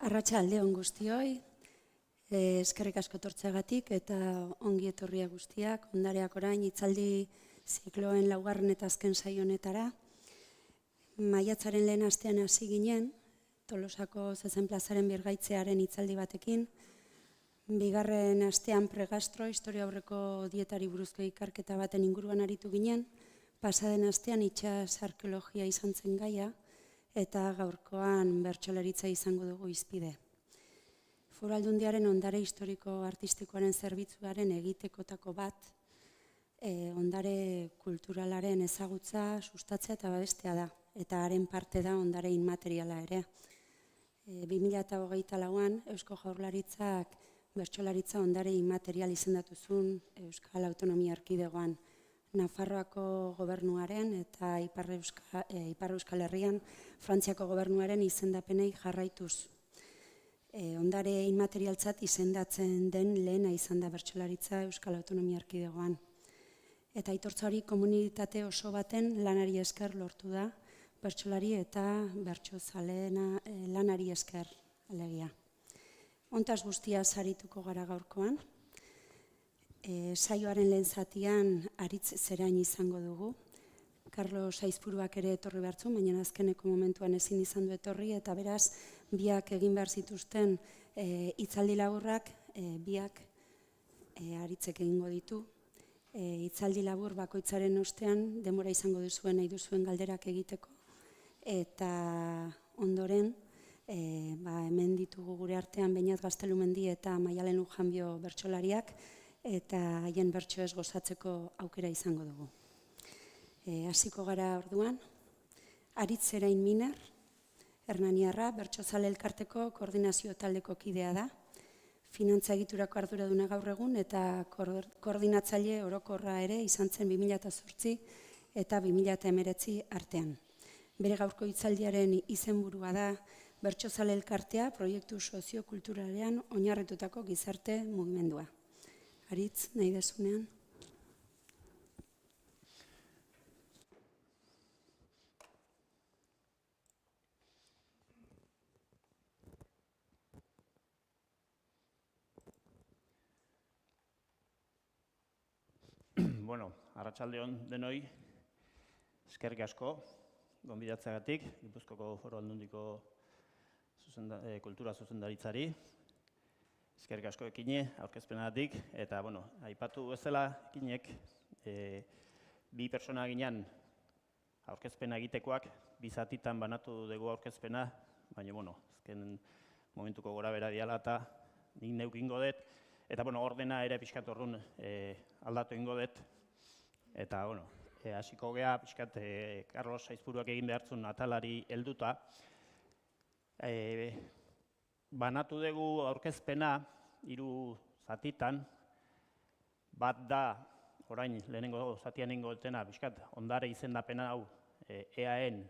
Arratsalde on guztioi, eskerrik asko etortzeagatik eta ongi etorria guztiak, ondareak orain hitzaldi zikloen laugarren eta azken saio honetara. Maiatzaren lehen astean hasi ginen, Tolosako Zezen plazaren birgaitzearen hitzaldi batekin. Bigarren astean pregastro, historia aurreko dietari buruzko ikerketa baten inguruan aritu ginen. Pasaden astean itsas arkeologia izan zen gaia, eta gaurkoan bertsolaritza izango dugu hizpide. Foru Aldundiaren ondare historiko artistikoaren zerbitzuaren egitekotako bat, ondare kulturalaren ezagutza, sustatzea eta babestea da, eta haren parte da ondare inmateriala ere. 2024an Eusko Jaurlaritzak bertsolaritza ondare inmaterial izendatu zuen Euskal Autonomia Erkidegoan. Nafarroako gobernuaren eta Ipar Euskal Herrian Frantziako gobernuaren izendapenei jarraituz. Ondare inmaterialtzat izendatzen den lehena izan da bertsolaritza Euskal Autonomia Erkidegoan. Eta aitortza hori komunitate oso baten lanari esker lortu da, bertsolari eta bertsozaleena lanari esker alegia. Hontaz guztia sarituko gara gaurkoan. Saioaren lehen zatian Aritz Zerain izango dugu. Carlos Aizpuruak ere etorri behartzu, baina azkeneko momentuan ezin izan du etorri, eta beraz, biak egin behar zituzten hitzaldi laburrak, biak Aritzek egingo ditu. Hitzaldi labur bakoitzaren ostean, denbora izango duzuen nahi duzuen galderak egiteko, eta ondoren, hemen ditugu gure artean Beñat Gaztelumendi eta Maialen Ujanbio bertsolariak, eta haien bertsoez gozatzeko aukera izango dugu. Hasiko gara orduan, Aritz Zerain Miner, Hernaniarra, bertsozale elkarteko koordinazio taldeko kidea da, finantza egiturako arduraduna gaur egun eta koordinatzaile orokorra ere izan zen 2008 eta 2019 artean. Bere gaurko hitzaldiaren izenburua da bertsozale elkartea proiektu soziokulturalean oinarritutako gizarte mugimendua. Aritz, nahi dezunean. Bueno, arratsalde on denoi, eskerrik asko, gonbidatzeagatik, Gipuzkoako Foru Aldundiko kultura zuzendaritzari. Eskerrik asko ekine, aurkezpenagatik, eta, aipatu bezala ekinek, bi pertsona ginean aurkezpena egitekoak, bi zatitan banatu dugu aurkezpena, baina, azken momentuko gora bera diala eta nik neuk ingo dut, eta, ordena ere pixkat orrun aldatu ingo dut, eta, hasiko gea pixkat Carlos Aizpuruak egin behartzun atalari helduta, banatu dugu aurkezpena 3 zatitan, bat da, orain lehenengo zatian ingo dutena, pixkat, ondare izendapena hau, EAen,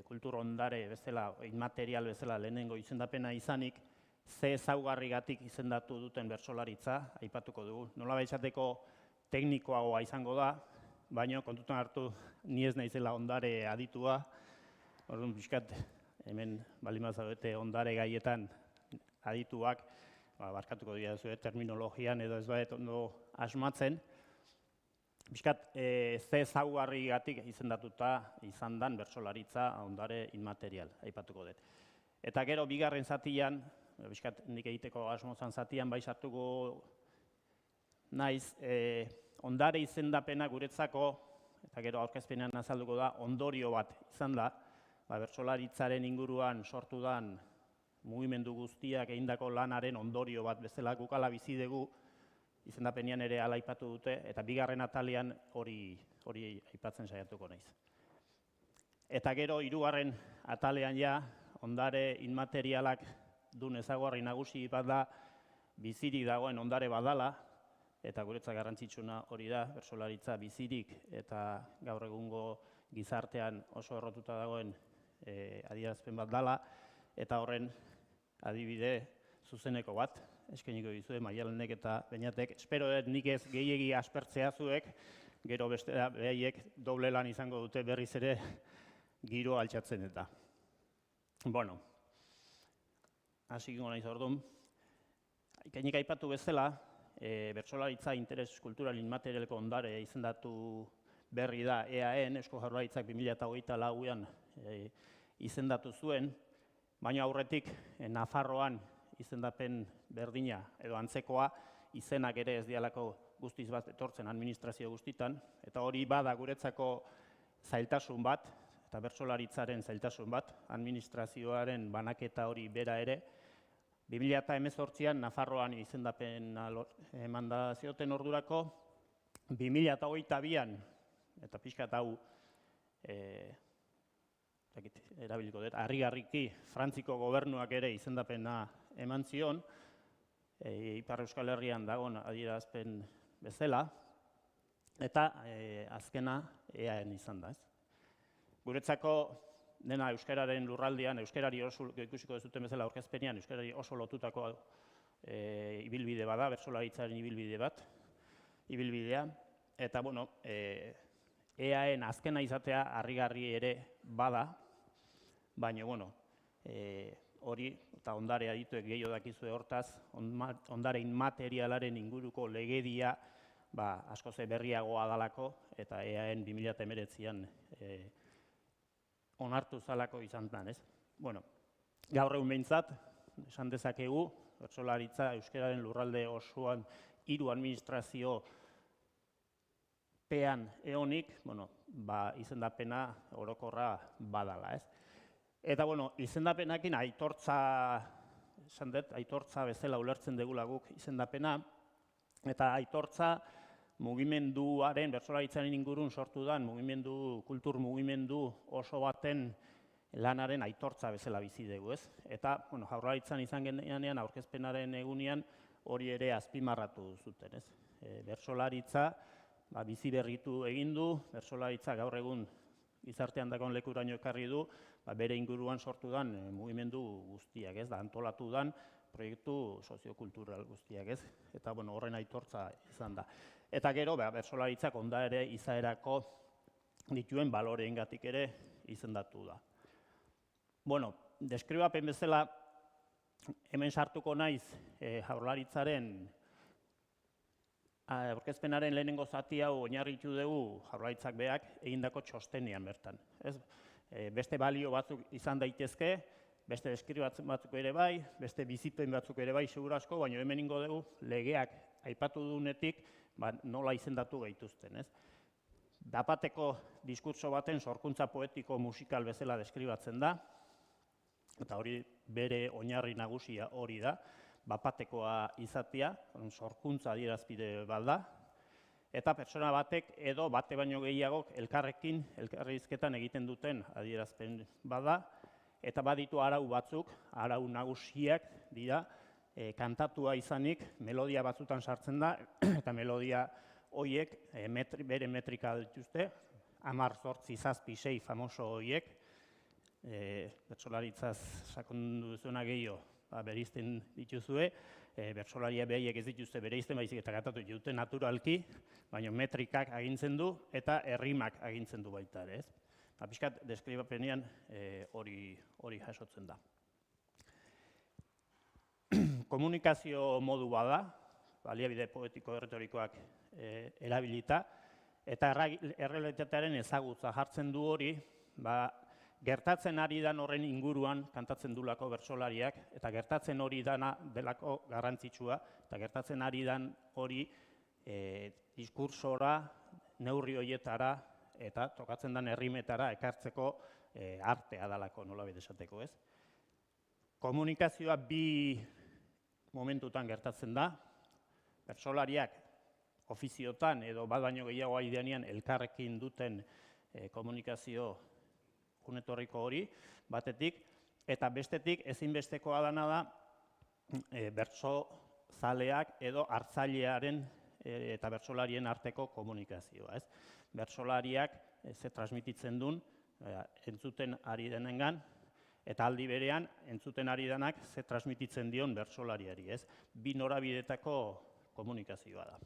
kultur ondare bezala, inmaterial bezala lehenengo izendapena izanik, ze ezaugarrigatik izendatu duten bertsolaritza, aipatuko dugu. Nola esateko teknikoagoa izango da, baina kontutan hartu ni ez naizela ondare aditua, orduan pixkat, hemen baldin bazaudete ondare gaietan adituak, barkatuko dira zuen terminologian edo ez badet ondo asmatzen, pixkat ze ezaugarrigatik izendatuta izan dan bertsolaritza ondare inmaterial, aipatuko dut. Eta gero bigarren zatian, pixkat nik egiteko asmozan zatian, bai sartuko naiz, ondare izendapena guretzako, eta gero aurkezpenean azalduko da, ondorio bat izan da, bertsolaritzaren inguruan sortu dan mugimendu guztiak egindako lanaren ondorio bat bezala guk ala bizi dugu, izendapenean ere ala aipatu dute, eta bigarren atalean hori aipatzen saiatuko naiz. Eta gero, 3. atalean ja, ondare inmaterialak duen ezaugarri nagusi bat da, bizirik dagoen ondare badala, eta guretzat garrantzitsuna hori da, bertsolaritza bizirik eta gaur egungo gizartean oso errotuta dagoen adierazpen bat dala, eta horren adibide zuzeneko bat, eskainiko dizue Maialenek eta Beñatek. Espero dut nik ez gehiegi aspertzea zuek, gero beste behaiek doble lan izango dute berriz ere giro altxatzen eta. hasiko naiz orduan. Kainik aipatu bezala, bertsolaritza interes kultural inmaterialeko ondare izendatu berri da EAEn, Eusko Jaurlaritzak 2024an izendatu zuen, baina aurretik Nafarroan izendapen berdina edo antzekoa izenak ere ez dialako guztiz bat etortzen administrazio guztitan, eta hori bada guretzako zailtasun bat, eta bertsolaritzaren zailtasun bat, administrazioaren banaketa hori bera ere. 2018an Nafarroan izendapena eman da zioten ordurako, 2022an, eta pixkat hau erabiliko dut, harrigarriki Frantziko gobernuak ere izendapena eman zion, Ipar Euskal Herrian dagoen adierazpen bezala, eta azkena EAEn izan da. Guretzako dena euskararen lurraldean, euskarari oso, ikusiko duzuten bezala aurkezpenean, euskarari oso lotutako ibilbide bada, bertsolaritzaren ibilbidea, eta bueno, EAEn azkena izatea harrigarri ere bada, baina bueno, hori eta ondare adituek gehiago dakizue hortaz, ondare inmaterialaren inguruko legedia askoz berriagoa dalako, eta EAEn 2019an onartu zalako izan zen, ez? Bueno, gaur egun behintzat, esan dezakegu, bertsolaritza euskararen lurralde osoan 3 administrazio pean eonik, bueno, izendapena orokorra badala, ez? Eta, bueno, izendapenakin aitortza, esan dut, aitortza bezala ulertzen degula guk izendapena, eta aitortza mugimenduaren, bertsolaritzaren ingurun sortu den, kultur mugimendu oso baten lanaren aitortza bezala bizi dugu, ez? Eta, bueno, Jaurlaritzan izan genean, aurkezpenaren egunean, hori ere azpimarratu zuten, ez? Bertsolaritza, bizi berritu egin du, bertsolaritza gaur egun gizartean dagoen lekuraino ekarri du, bere inguruan sortu den mugimendu guztiak, ez? Da antolatu den proiektu soziokultural guztiak, ez? Eta, bueno, horren aitortza izan da. Eta gero, bertsolaritzak ondare izaerako dituen baloreengatik ere izendatu da. Bueno, deskribapen bezala hemen sartuko naiz Jaurlaritzaren aurkezpenaren lehenengo zati hau oinarritu dugu Jaurlaritzak berak egindako txostenean bertan. Beste balio batzuk izan daitezke, beste deskribatzen batzuk ere bai, beste bizipen batzuk ere bai seguru asko, baina hemen ingo dugu legeak aipatu duenetik nola izendatu gaituzten, ez? Dapateko diskurtso baten sorkuntza poetiko musikal bezala deskribatzen da, eta hori bere oinarri nagusia hori da, bapatekoa izatea, sorkuntza adierazpide bat da, eta pertsona batek edo bate baino gehiagok elkarrizketan egiten duten adierazpen bada, eta baditu arau batzuk, arau nagusiak dira, kantatua izanik, melodia batzutan sartzen da, eta melodia horiek bere metrika dituzte, 10, 8, 7, 6 famoso horiek, bertsolaritzaz sakondu duzuena gehiago bereizten dituzue, bertsolaria behaiek ez dituzte bereizten, baizik eta kantatu dute naturalki, baina metrikak agintzen du eta errimak agintzen du baita ere, ez? Pixkat deskribapenean hori jasotzen da. Komunikazio modu bada, baliabide poetiko erretorikoak erabilita, eta errealitatearen ezagutza jartzen du hori, gertatzen ari dan horren inguruan kantatzen dulako bertsolariak, eta gertatzen hori dana delako garrantzitsua, eta gertatzen ari dan hori diskursora, neurri horietara, eta tokatzen den errimetara ekartzeko artea dalako nolabait esateko, ez? Komunikazioa bi momentutan gertatzen da, bertsolariak ofiziotan edo bat baino gehiago aideanean elkarrekin duten komunikazio unetorriko hori, batetik, eta bestetik ezinbestekoa dana da bertsozaleak edo hartzailearen eta bertsolarien arteko komunikazioa, ez? Bertsolariak ze transmititzen duen entzuten ari denengan, eta aldi berean entzuten ari denak ze transmititzen dion bertsolariari, ez? Bi norabidetako komunikazioa da.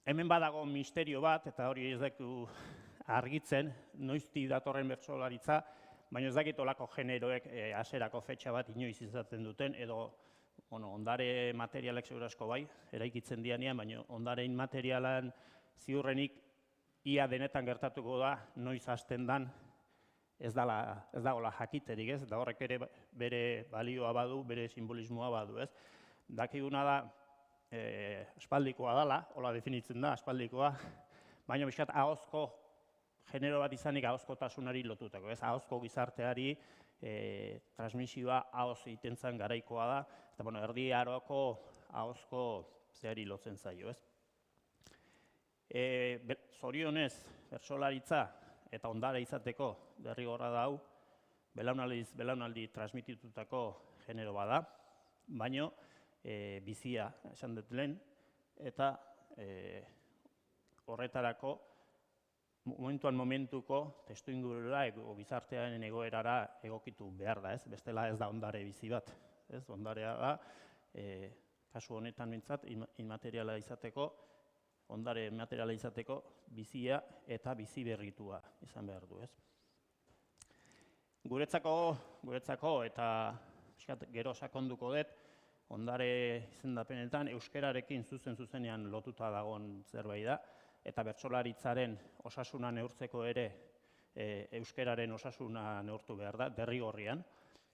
Hemen badago misterio bat, eta hori ez daiku argitzen, noiztik datorren bertsolaritza, baina ez dakit olako generoek haserako fetxa bat inoiz izaten duten, edo ondare materialak segurazko bai, eraikitzen dianean, baina ondare inmaterialan ziurrenik ia denetan gertatuko da, noiz hasten dan, ez dagoela jakiterik, ez? Da horrek ere bere balioa badu, bere simbolismoa badu, ez? Dakiguna da, aspaldikoa dela, hola definitzen da, aspaldikoa, baina bizkat ahozko genero bat izanik ahozkotasunari lotutako, ez? Ahozko gizarteari transmisioa ahoz egiten zen garaikoa da, eta erdi aroko ahozko zeari lotzen zaio, ez? Zorionez, bertsolaritza eta ondare izateko derrigorra da hau, belaunaldi transmititutako genero bada, baino bizia esan dut lehen, eta horretarako momentuko testuingurura gizartearen egoerara egokitu behar da, ez? Bestela ez da ondare bizi bat, ez? Ondarea da, kasu honetan mintzat, inmateriala izateko, ondare materiala izateko bizia eta bizi berritua izan behar du, ez? Guretzako eta gero sakonduko dut, ondare izendapenetan euskararekin zuzenean lotuta dagoen zerbait da, eta bertsolaritzaren osasuna neurtzeko ere euskararen osasuna neurtu behar da, derrigorrian,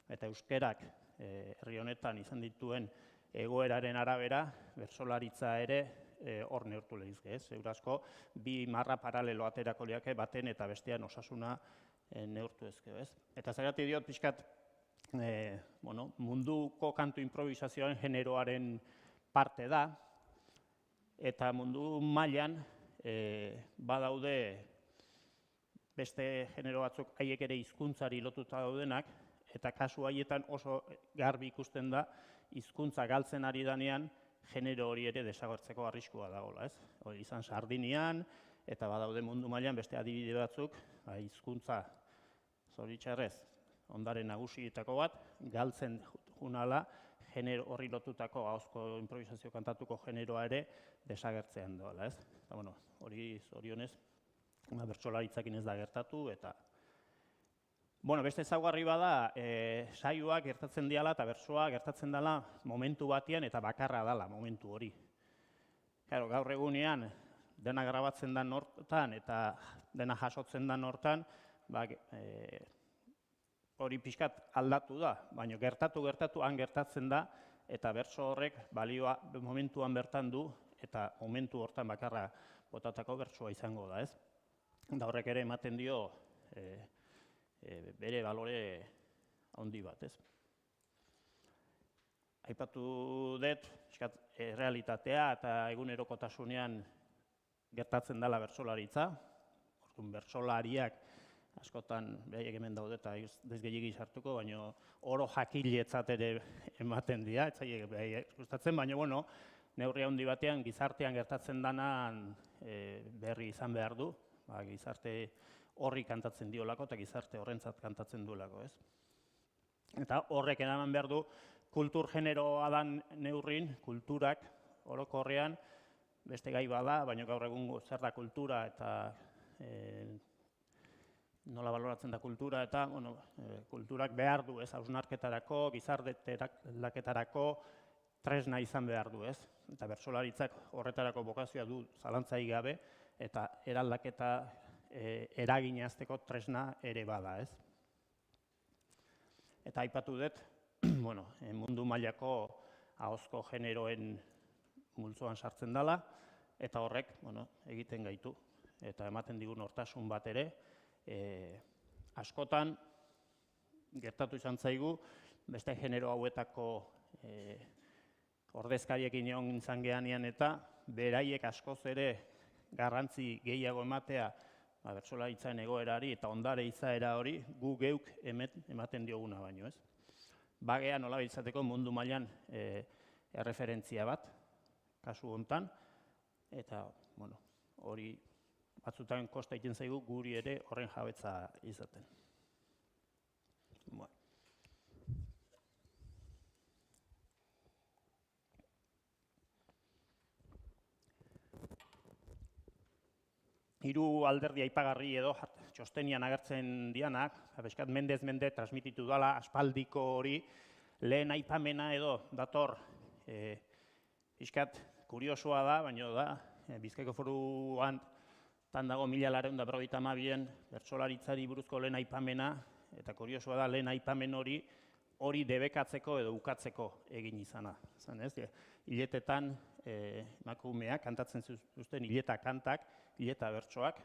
eta euskarak herri honetan izan dituen egoeraren arabera, bertsolaritza ere hor neurtu lehizke, ez? Eurazko bi marra paralelo aterako liake baten eta bestean osasuna neurtu ezkeo, ez? Eta zergatik diot pixkat, munduko kantu improvisazioaren generoaren parte da, eta mundu mailan badaude beste genero batzuk haiek ere hizkuntzari lotuta daudenak, eta kasu haietan oso garbi ikusten da hizkuntza galtzen ari danean genero hori ere desagertzeko arriskua dagoela, ez? Hori izan Sardinian, eta badaude mundu mailan beste adibide batzuk, hizkuntza zoritxarrez ondare nagusietako bat, galtzen junala, genero horri lotutako ahozko improvisazio kantatuko generoa ere desagertzean doala, ez? Eta, hori zorionez, bertsolaritzakin ez da gertatu, eta beste ezaugarri bada, saioak gertatzen diala eta bertsoa gertatzen dela momentu batean eta bakarra dela momentu hori. Gaur egunean, dena grabatzen den hortan eta dena jasotzen den hortan, hori pixkat aldatu da, baina gertatu han gertatzen da, eta bertso horrek balioa momentuan bertan du, eta momentu hortan bakarra botatako bertsoa izango da, ez? Da horrek ere ematen dio bere balore handi bat, ez? Aipatu dut, errealitatea eta egunerokotasunean gertatzen dela bertsolaritza. Bertsolariak askotan behaiek hemen daude eta ez gehiagi sartuko, baina oro jakiletzat ere ematen dira, ez zaiek behaiek gustatzen, baina neurri handi batean gizartean gertatzen denan berri izan behar du, gizarte horri kantatzen diolako eta gizarte horrentzat kantatzen duelako, ez? Eta horrek eraman behar du, kultur generoa dan neurrin, kulturak orokorrean beste gai bada, baina gaur egun zer da kultura eta nola baloratzen da kultura eta kulturak behar du, ez? Hausnarketarako, gizarteaketarako tresna izan behar du, ez? Eta bertsolaritzak horretarako bokazioa du zalantzarik gabe eta eraldaketa eraginazteko tresna ere bada, ez? Eta aipatu dut, mundu mailako ahozko generoen multzoan sartzen dela, eta horrek egiten gaitu. Eta ematen digun hortasun bat ere, askotan gertatu izan zaigu, beste genero hauetako ordezkariekin egon izan geanean eta beraiek askoz ere garrantzi gehiago ematea bertsolaritzaren egoerari eta ondare izaera hori gu geuk ematen dioguna baino, ez? Bagea nola izateko mundu mailan erreferentzia bat, kasu hontan, eta hori batzutan kosta egiten zaigu guri ere horren jabetza izaten. hiru alderdi aipagarri edo txostenian agertzen dianak, pixkat mendez mende transmititu dela aspaldiko hori, lehen aipamena edo dator pixkat kuriosoa da, baina da, Bizkaiko Foruan tan dago 1952 bertsolaritzari buruzko lehen aipamena, eta kuriosoa da lehen aipamen hori debekatzeko edo ukatzeko egin izana. Hiletetan emakumeak kantatzen zituzten hileta kantak, hileta bertsoak,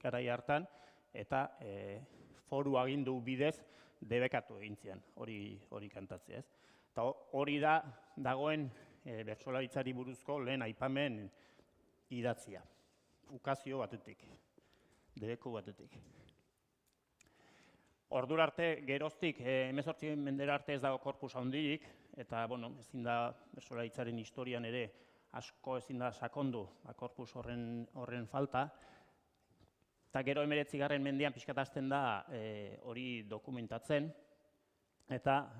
garai hartan, eta foru agindu bidez debekatu egin zian, hori kantatzea. Eta hori da dagoen bertsolaritzari buruzko lehen aipamen idatzia, ukazio batetik, debeku batetik. Ordura arte, geroztik, 18 mendera arte ez dago korpus handirik, eta ezin da bertsolaritzaren historian ere asko ezin da sakondu korpus horren falta, eta gero 19. mendean pixkat hasten da hori dokumentatzen, eta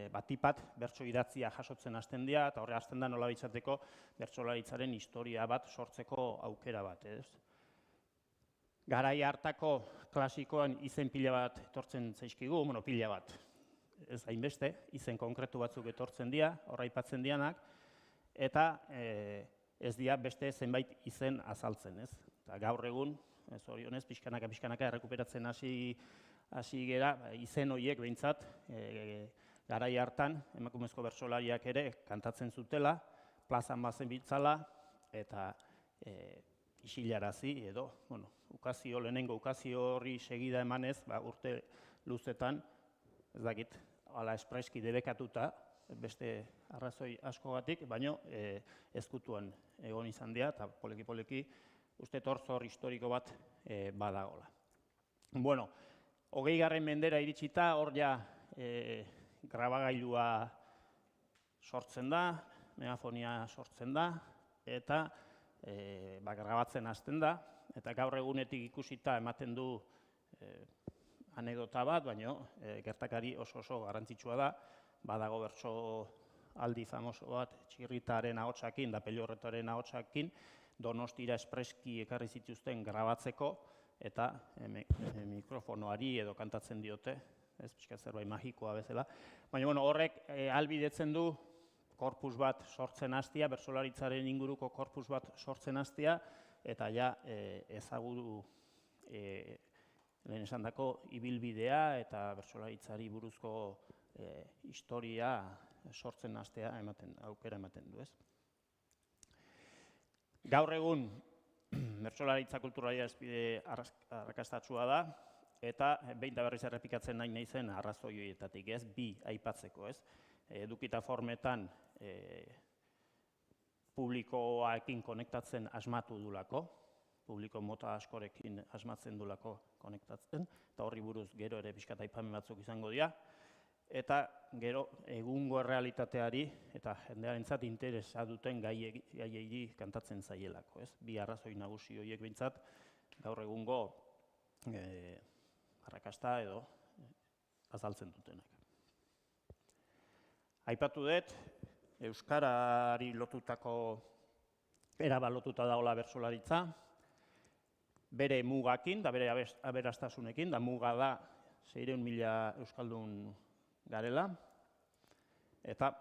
batipat bertso idatzia jasotzen hasten dira, eta horre hasten da nola bitzateko bertsolaritzaren historia bat sortzeko aukera bat. Garai hartako klasikoan izen pila bat etortzen zaizkigu, pila bat, ez hainbeste, izen konkretu batzuk etortzen dira, horra aipatzen dianak, eta ez dira beste zenbait izen azaltzen, ez? Eta gaur egun, zorionez, pixkanaka errekuperatzen hasi gera, izen horiek behintzat, garai hartan, emakumezko bertsolariak ere kantatzen zutela, plazan bazen bitzala, eta isilarazi edo, lehenengo ukazio horri segida emanez, urte luzetan, ez dakit, ala espreski debekatuta, beste arrazoi askogatik, baino ezkutuan egon izan dira, eta poleki uste torzor historiko bat badagola. 20. mendera iritsita, hor ja grabagailua sortzen da, megafonia sortzen da, eta grabatzen hasten da, eta gaur egunetik ikusita ematen du anekdota bat, baina gertakari oso garrantzitsua da, badago bertso aldi famoso bat Txirritaren ahotsakin da Pelorretoaren ahotsakin Donostira espreski ekarri zituzten grabatzeko eta mikrofonoari edo kantatzen diote, ez pixka zerbait magikoa bezala. Baina horrek ahalbidetzen du korpus bat sortzen hastea, bertsolaritzaren inguruko korpus bat sortzen hastea, eta ja ezagutu lehen esandako ibilbidea eta bertsolaritzari buruzko historia sortzen hastea aukera ematen du, ez? Gaur egun bertsolaritza kulturalia ezpide arrakastatsua da, eta behin da berriz errepikatzen nahi naizen arrazoi horietatik, ez? Bi aipatzeko, ez? Edukita formetan publikoaekin konektatzen asmatu dulako, publiko mota askorekin asmatzen dulako konektatzen, eta horri buruz gero ere pixkat aipamen batzuk izango dira, eta gero egungo errealitateari eta jendearentzat interesa duten gaiei kantatzen zaielako, ez? Bi arrazoi nagusi horiek behintzat gaur egungo arrakasta edo azaltzen dutenak. Aipatu dut, euskarari lotutako, erabat lotuta dagoela bertsolaritza, bere mugakin, da bere aberastasunekin, da muga da 600.000 euskaldun garela, eta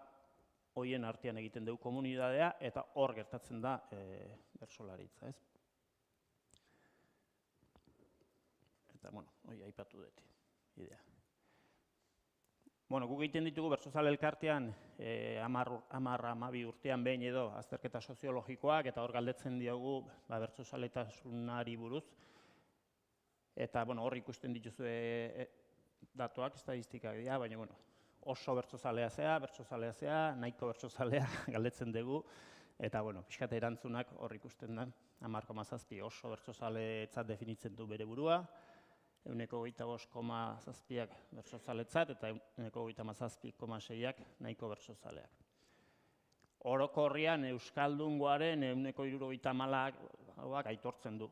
horien artean egiten dugu komunidadea, eta hor gertatzen da bertsolaritza, ez? Eta, hori aipatu dut, idea. Guk egiten ditugu bertsozale elkartean 10-12 urtean behin edo azterketa soziologikoak, eta hor galdetzen diogu bertsosaletasunari buruz, eta hor ikusten dituzue datuak, estadistikak dira, baina oso bertsozalea zea, nahiko bertsozalea galdetzen dugu, eta pixkat erantzunak hor ikusten da, 10,7 oso bertsozaletzat definitzen du bere burua, 25,7ak bertsozaletzat eta 27,6ak nahiko bertsozaleak. Orokorrean euskaldungoaren 74%ak aitortzen du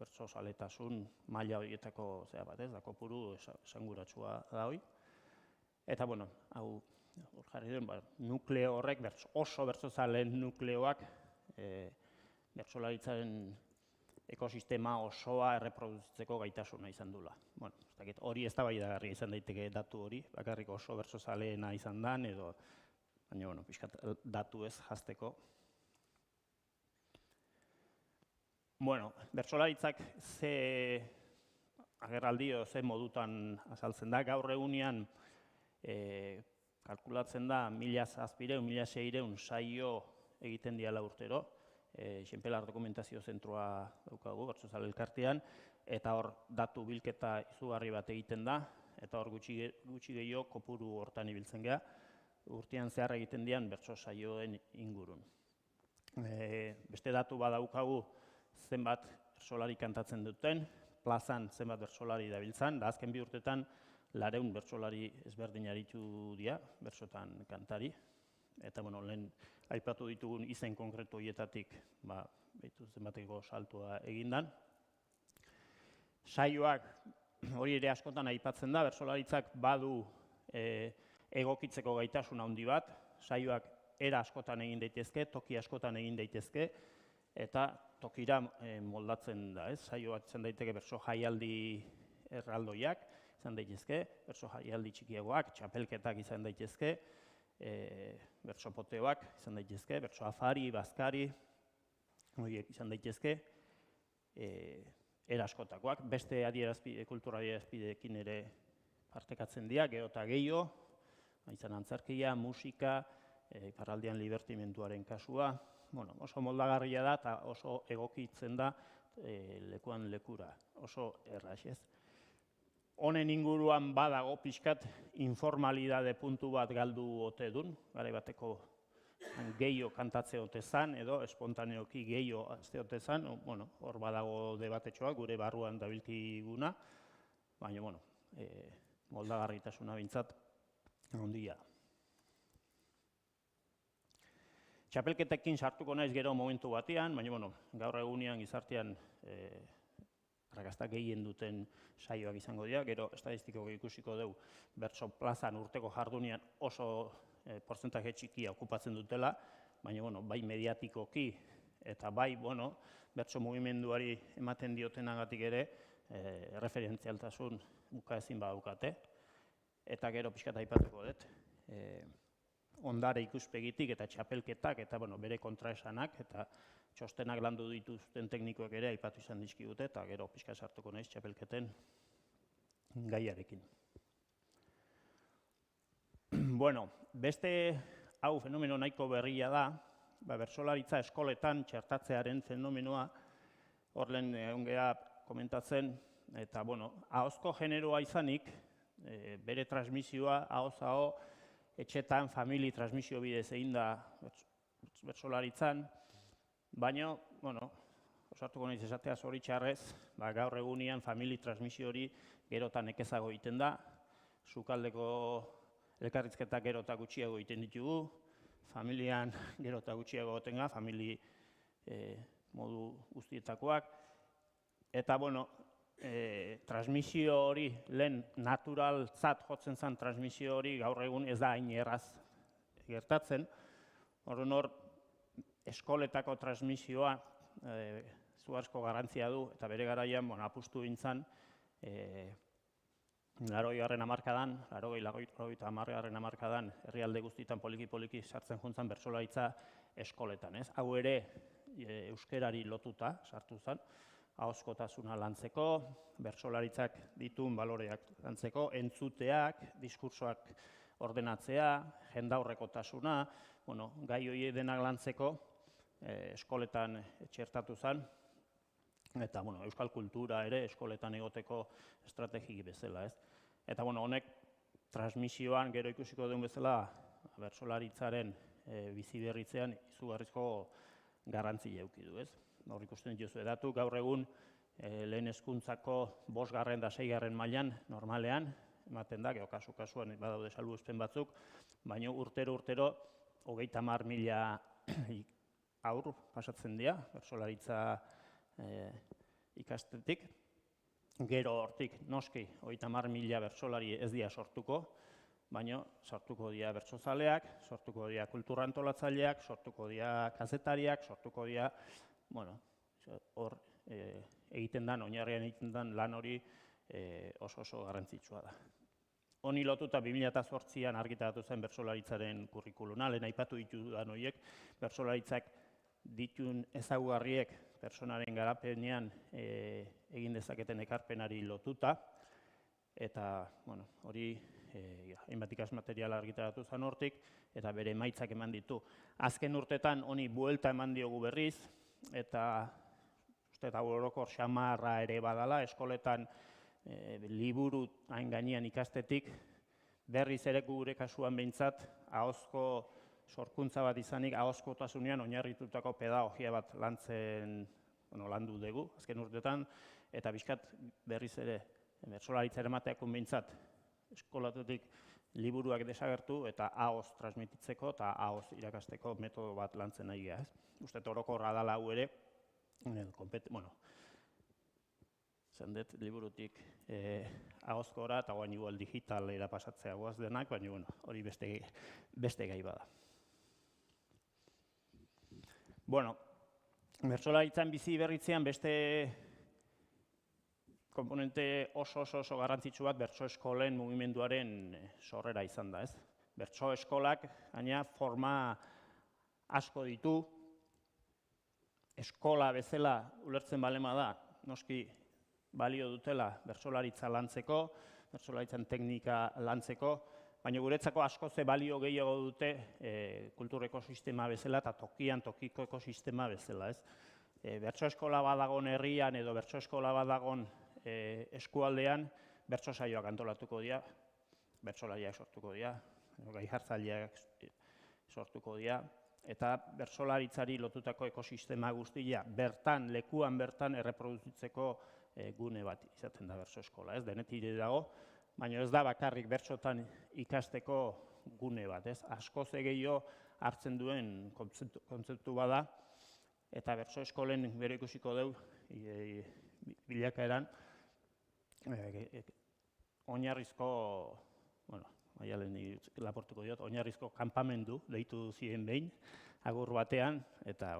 bertsozaletasun maila horietako da kopuru esanguratsua da hori. Eta hau jarri duen, nukleo horrek, oso bertsozaleen nukleoak bertsolaritzaren ekosistema osoa erreproduzitzeko gaitasuna izan dula. Bueno, hori eztabaidagarria izan daiteke datu hori, bakarrik oso bertsozaleena izan dan, edo, baina, bueno, pixkat datu ez jazteko. Bueno, bertsolaritzak ze agerraldi edo ze modutan azaltzen da, gaur egunean kalkulatzen da 1.700-1.600 saio egiten diala urtero, Xenpelar Dokumentazio Zentroa daukagu, bertsozale elkartean, eta hor datu bilketa izugarri bat egiten da, eta hor gutxi gehiago kopuru hortan ibiltzen geha, urtean zehar egiten dian bertso saioen ingurun. Beste datu badaukagu zenbat bertsolari kantatzen duten, plazan zenbat bertsolari dabiltzan, da azken 2 urtetan 400 bertsolari ezberdin aritu dira, bertsotan kantari. Eta, bueno, lehen aipatu ditugun izen konkretu horietatik, zenbateko saltua egindan. Saioak, hori ere askotan aipatzen da, bertsolaritzak badu egokitzeko gaitasun handi bat, saioak era askotan egin daitezke, toki askotan egin daitezke, eta tokira moldatzen da, ez? Saio bat izan daiteke bertso jaialdi erraldoiak, izan daitezke, bertso jaialdi txikiagoak, txapelketak izan daitezke, bertso poteoak izan daitezke, bertso afari, bazkari, horiek izan daitezke, era askotakoak, beste kultura adierazpideekin ere partekatzen dira, gero eta gehiago, izan antzerkia, musika, iparraldean libertimenduaren kasua, bueno, oso moldagarria da eta oso egokitzen da lekuan lekura, oso erraz, ez? Honen inguruan badago pixkat informalidade puntu bat galdu ote dun, garai bateko gehiago kantatze ote zan, edo espontaneoki gehiago azte ote zan, bueno, hor badago debatetxoa, gure barruan dabilkiguna, baina, bueno, moldagarritasuna bintzat ondia. Txapelketekin sartuko naiz gero momentu batean, baina, bueno, gaur egunean gizartean arrakasta gehien duten saioak izango dira, gero estadistiko ikusiko dugu bertso plazan urteko jardunean oso portzentaje txikia okupatzen dutela, baina, bueno, bai mediatikoki eta bai, bueno, bertso mugimenduari ematen diotenagatik ere referentzialtasun ukaezin badaukate, eta gero pixkat aipatuko dut. Ondare ikuspegitik eta txapelketak eta bere kontraesanak eta txostenak landu dituzten teknikoek ere aipatu izan dizkigute eta gero pixka sartuko naiz txapelketen gaiarekin. Bueno, beste hau fenomeno nahiko berria da, bertsolaritza eskoletan txertatzearen fenomenoa, hor lehen egon geha komentatzen, eta ahozko generoa izanik, bere transmisioa ahoz-aho etxetan, famili transmisio bidez egin da bertsolaritzan, baina, osartuko naiz esatea zoritxarrez, gaur egunean famili transmisio hori gerotan ekezago egiten da, sukaldeko elkarrizketak gero eta gutxiago egiten ditugu, familian gero eta gutxiago goten ga, famili modu guztietakoak, eta, transmisio hori, lehen naturaltzat jotzen zen transmisio hori gaur egun ez da hain erraz gertatzen. Hor, eskoletako transmisioa zuharzko garantzia du eta bere garaian apustu gintzen 80. hamarkadan, 80. hamarkadan herrialde guztietan poliki-poliki sartzen juntzen bertsolaritza eskoletan. Hau ere euskerari lotuta sartu zen, ahozkotasuna lantzeko, bertsolaritzak dituen baloreak lantzeko, entzuteak, diskursoak ordenatzea, jendaurrekotasuna, gai hori denak lantzeko eskoletan txertatu zen, eta euskal kultura ere eskoletan egoteko estrategiki bezala. Eta honek transmisioan gero ikusiko duen bezala bertsolaritzaren biziberritzean izugarrizko garrantzia eduki du. Hor ikusten dituzu datu, gaur egun lehen hezkuntzako 5. eta 6. mailan normalean, ematen da, kasuan badaude salbuespen batzuk, baina urtero 30.000 haur pasatzen dira, bertsolaritza ikastetik. Gero hortik, noski, 30.000 bertsolari ez dira sortuko, baina sortuko dira bertsozaleak, sortuko dira kultura antolatzaileak, sortuko dira kazetariak, sortuko dira, hor egiten den, oinarrian egiten den lan hori oso garrantzitsua da. Honi lotuta 2008an argitaratu zen bertsolaritzaren kurrikuluma, lehen aipatu ditudan horiek, bertsolaritzak dituen ezaugarriek pertsonaren garapenean egin dezaketen ekarpenari lotuta, eta hori hainbat ikasmaterial argitaratu zen hortik, eta bere emaitzak eman ditu. Azken urtetan honi buelta eman diogu berriz, eta uste eta orokor xamarra ere badala, eskoletan liburu hain gainean ikastetik, berriz ere gure kasuan behintzat, ahozko sorkuntza bat izanik, ahozkotasunean oinarritutako pedagogia bat landu dugu, azken urtetan, eta bizkat berriz ere, bertsolaritza eramateakun behintzat, eskolatutik liburuak desagertu eta ahoz transmititzeko eta ahoz irakasteko metodo bat lantzen nahi geha. Uste orokorra dala hau ere, zendet liburutik ahozkora eta guain igual digitalera pasatzea guaz denak, baina hori beste gai bada. Bertsolaritzan bizi berritzean beste komponente oso garrantzitsu bat bertso eskolen mugimenduaren sorrera izan da, ez? Bertso eskolak, gaina forma asko ditu, eskola bezala ulertzen balema da, noski balio dutela bertsolaritza lantzeko, bertsolaritzan teknika lantzeko, baina guretzako asko ze balio gehiago dute kultur ekosistema bezala eta tokiko ekosistema bezala, ez? Bertso eskola badagon herrian edo bertso eskola badagon eskualdean, bertso saioak antolatuko dira, bertsolariak sortuko dira, gai jartzaileak sortuko dira, eta bertsolaritzari lotutako ekosistema guztia lekuan bertan erreproduzitzeko gune bat izaten da bertso eskola, ez? Denetire dago, baina ez da bakarrik bertsotan ikasteko gune bat, ez? Askoz gehiago hartzen duen kontzeptu bada, eta bertso eskolen bere ikusiko dugu bilakaeran oinarrizko, maialen laportuko diot, oinarrizko kanpamendu deitu ziren behin, agur batean, eta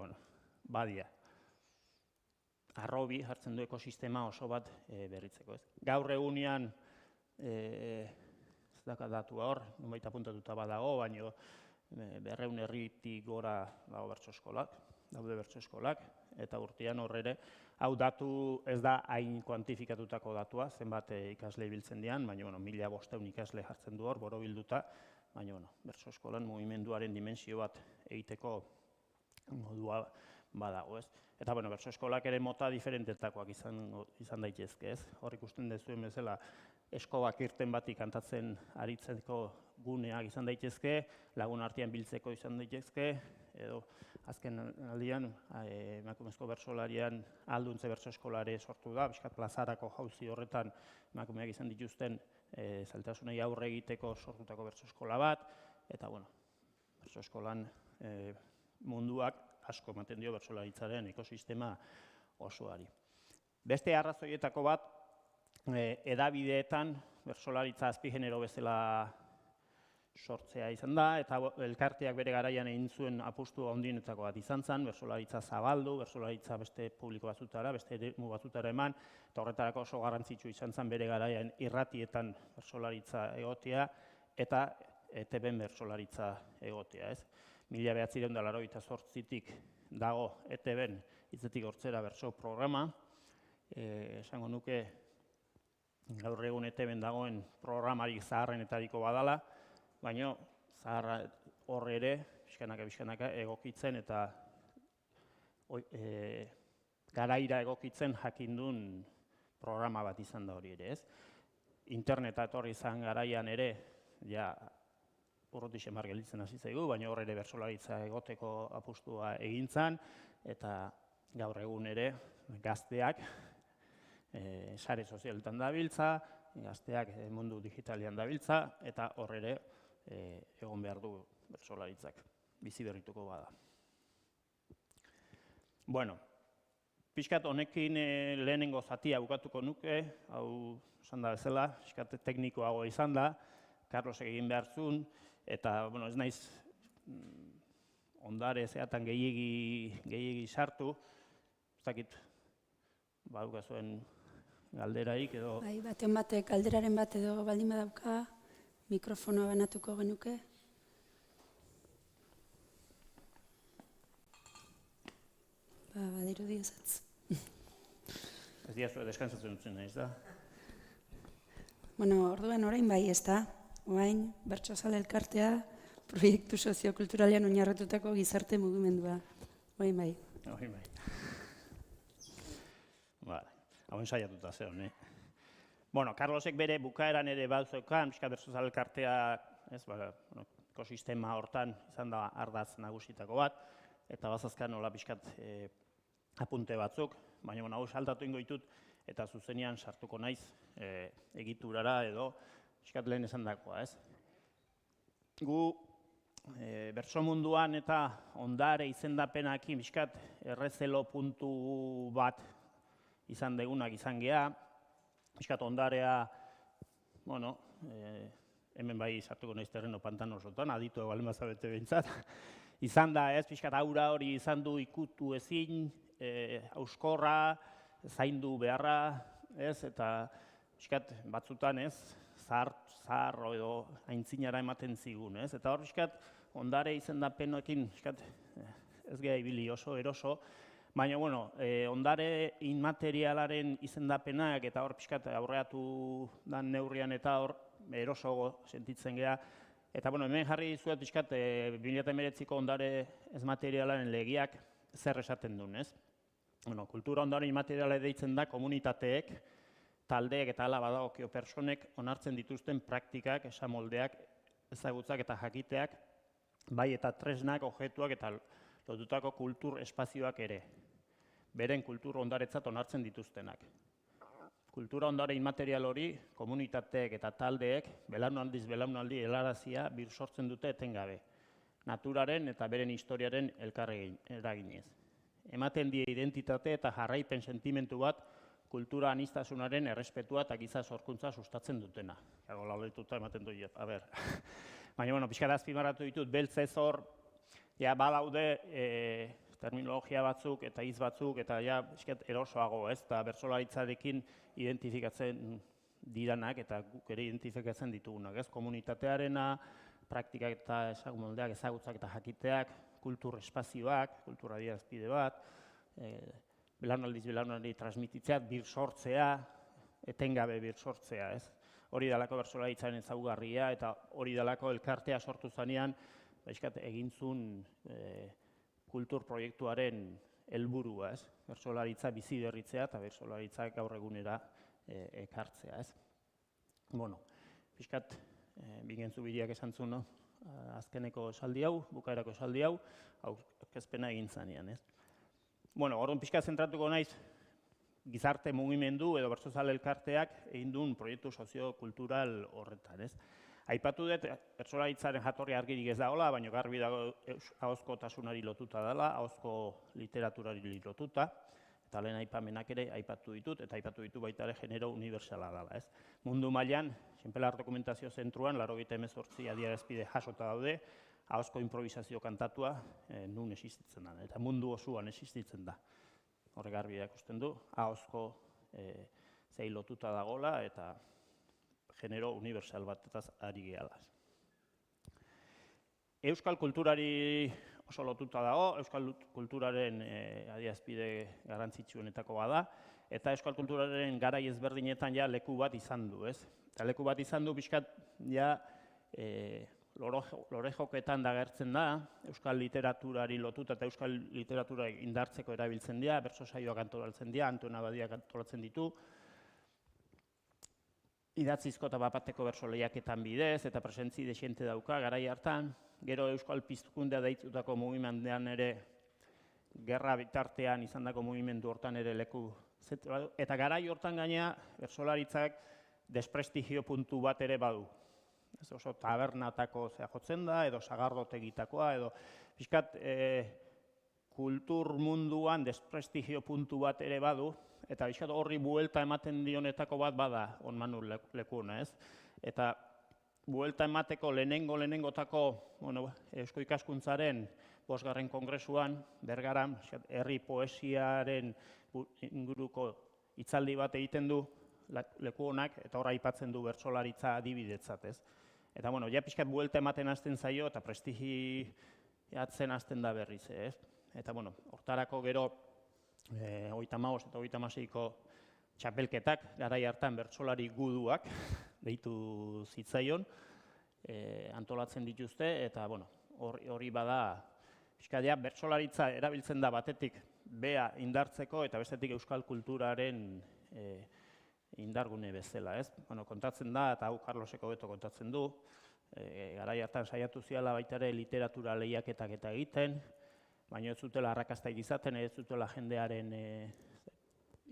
badia. Arrobi hartzen du ekosistema oso bat berritzeko, ez? Gaur egunean, ez daka datua hor, nonbait apuntatuta badago, baina 200 herritik gora dago bertso eskolak, daude bertso eskolak, eta urtean horre hau datu ez da hain kuantifikatutako datua, zenbat ikasle ibiltzen dian, baina 1500 ikasle jartzen du hor, borobilduta, baina bertso eskolan mugimenduaren dimensio bat egiteko modua badago, ez? Eta bertso eskolak ere mota diferentetakoak izan daitezke, ez? Hor ikusten dezuen bezala, eskobak irten bati kantatzen aritzeko guneak izan daitezke, lagun artean biltzeko izan daitezke, edo azken aldian emakumezko bertsolarian alduntze bertso eskolare sortu da, bizkat plazarako jauzi horretan emakumeak izan dituzten zailtasunei aurre egiteko sortutako bertso eskola bat, eta bertso eskolan munduak asko ematen dio bertsolaritzaren ekosistema osoari. Beste arrazoietako bat, edabideetan bertsolaritza azpigenero bezala sortzea izan da, eta elkarteak bere garaian egin zuen apustu handienetako bat izan zen, bertsolaritza zabaldu, bertsolaritza beste publiko batzutara, beste eremu batzutara eman, eta horretarako oso garrantzitsu izan zen bere garaian irratietan bertsolaritza egotea, eta ETB-en bertsolaritza egotea, ez? 1988tik dago ETB-en hitzetik hortzera bertso programa, esango nuke gaur egun ETB-en dagoen programarik zaharrenetariko badala, baina zaharra horre ere, pixkanaka egokitzen eta garaira egokitzen jakindun programa bat izan da hori ere, ez? Interneta etorri izan garaian ere, ja, urruti xemar gelditzen hasi zaigu, baina horre ere bertsolaritza egoteko apustua egin zen, eta gaur egun ere gazteak sare sozialetan dabiltza, gazteak mundu digitalean dabiltza, eta horre ere egon behar du bertsolaritzak, bizi berrituko bada. Pixkat honekin lehenengo zatia bukatuko nuke, hau esan da bezala, pixkat teknikoago izan da, Carlosek egin behar zuen, eta ez naiz ondare zeatan gehiegi sartu, ez dakit badukazuen galderaik edo... Bai, baten batek galderaren bat edo baldin badauka, mikrofonoa banatuko genuke. Badirudi ezetz. Ez diazue deskantzatzen dutzen naiz da? Bueno, orduan orain bai, ez da? Orain, Bertsozale Elkartea, proiektu soziokulturalean oinarritutako gizarte mugimendua. Orain bai. Orain bai. Vale, hauen saiatuta zeon, Bueno, Carlosek bere bukaeran ere batzeukan, Bertsozale Elkartea, ekosistema hortan izan da ardatz nagusitako bat, eta bazazkan nola pixkat apunte batzuk, baina hau saltatu ingo ditut, eta zuzenean sartuko naiz egiturara edo pixkat lehen esan dakoa, ez? Gu bertso munduan eta ondare izendapenakin pixkat errezelo puntu bat izan degunak izan geha, pixkat ondarea, bueno, hemen bai sartuko naiz terreno pantanosotan, aditu balen bazabete behintzat, izan da, ez, pixkat aura hori izan du ikutu ezin, auskorra, zaindu beharra, ez, eta pixkat batzutan, ez, zahar edo aintzinara ematen zigun, ez, eta hor pixkat ondare izendapenoekin, pixkat ez geha ibili oso, eroso, baina, bueno, ondare inmaterialaren izendapenak eta hor pixkat aurreatu dan neurrian eta hor eroso sentitzen geha. Eta, bueno, hemen jarri dizuet pixkat 2019ko ondare ez materialaren legiak zer esaten duen, ez? Bueno, kultura ondare inmateriala deitzen da komunitateek, taldeek eta hala badagokio pertsonek onartzen dituzten praktikak, esamoldeak, ezagutzak eta jakiteak, bai eta tresnak, objektuak eta lotutako kultur espazioak ere. Beren kultur ondaretzat onartzen dituztenak. Kultura ondare inmaterial hori, komunitateek eta taldeek, belaunaldiz belaunaldi helarazia birsortzen dute etengabe. Naturaren eta beren historiaren eraginez. Ematen die identitate eta jarraipen sentimentu bat kultura aniztasunaren errespetua eta giza sorkuntza sustatzen dutena. Gago lauletuta ematen du a ber. Baina, bueno, pixkat azpimarratu ditut, beltzez hor, ja, badaude terminologia batzuk eta hitz batzuk eta ja, pixkat erosoago, ez, eta bertsolaritzarekin identifikatzen diranak eta guk ere identifikatzen ditugunak, ez, komunitatearena, praktikak eta moldeak, ezagutzak eta jakiteak, kultur espazioak, kultura adierazpide bat, belaunaldiz belaunaldi transmititzea, birsortzea, etengabe birsortzea, ez? Hori dalako bertsolaritzaren ezaugarria eta hori dalako elkartea sortu zanean, egintzun kultur proiektuaren helburua, ez? Bertsolaritza bizi berritzea eta bertsolaritza gaur egunera ekartzea, ez? Bueno, pixkat bigentzu bideak esan zuen, no? Azkeneko esaldi hau, bukaerako esaldi hau, aurkezpena egin zanean, ez? Bueno, orduan pixka zentratuko naiz, gizarte mugimendu edo Bertsozale Elkarteak egin duen proiektu soziokultural horretan, ez? Aipatu dut, bertsolaritzaren jatorri argirik ez dagoela, baina garbi dago ahozkotasunari lotuta dela, ahozko literaturari lotuta, eta lehen aipamenak ere aipatu ditut, eta aipatu ditu baita ere genero unibertsala dela, ez? Mundu mailan, Senpelar Dokumentazio Zentruan, 98 adierazpide jasota daude, ahozko improvisazio kantatua nun existitzen da, eta mundu osoan existitzen da. Horrek garbi ikusten du, ahozko zei lotuta dagoela eta genero unibertsal batetaz ari gehala. Euskal kulturari oso lotuta dago, euskal kulturaren adierazpide garrantzitsuenetako bada, eta euskal kulturaren garai ezberdinetan ja leku bat izan du, ez? Eta leku bat izan du pixkat ja lorejoketan dagertzen da, euskal literaturari lotuta eta euskal literatura indartzeko erabiltzen dira, bertso saioak antolatzen dira, Antoni Abadiak antolatzen ditu, idatzizko eta bapateko bertso lehiaketan bidez eta presentzi desiente dauka garai hartan, gero euskal pizkundea deitutako mugimendean ere gerra bitartean izandako mugimendu hortan ere leku eta garai hortan gainea bertsolaritzak desprestigio puntu bat ere badu. Ez oso tabernatako jotzen da, edo sagardotegitakoa, edo pixkat kultur munduan desprestigio puntu bat ere badu, eta pixkat horri buelta ematen dionetako bat bada onmanu lekuna, ez? Eta buelta emateko lehenengotako Eusko Ikaskuntzaren 5. Kongresuan, Bergaran, herri poesiaren inguruko hitzaldi bat egiten du leku honak, eta hor aipatzen du bertsolaritza adibidetzat, ez? Eta, bueno, ja pixkat buelta ematen hasten zaio, eta prestigiatzen hasten da berriz, ez? Eta, bueno, hortarako gero, 35 eta 36ko txapelketak, garai hartan bertsolari guduak, deitu zitzaion, antolatzen dituzte, eta, bueno, hori bada, pixkat, bertsolaritza erabiltzen da batetik bea indartzeko, eta bestetik euskal kulturaren indargune bezala, ez? Bueno, kontatzen da, eta hau Carlosek hobeto kontatzen du, garai hartan saiatu ziala baita ere literatura lehiaketak eta egiten, baina ez zutela arrakastarik izaten, ez zutela jendearen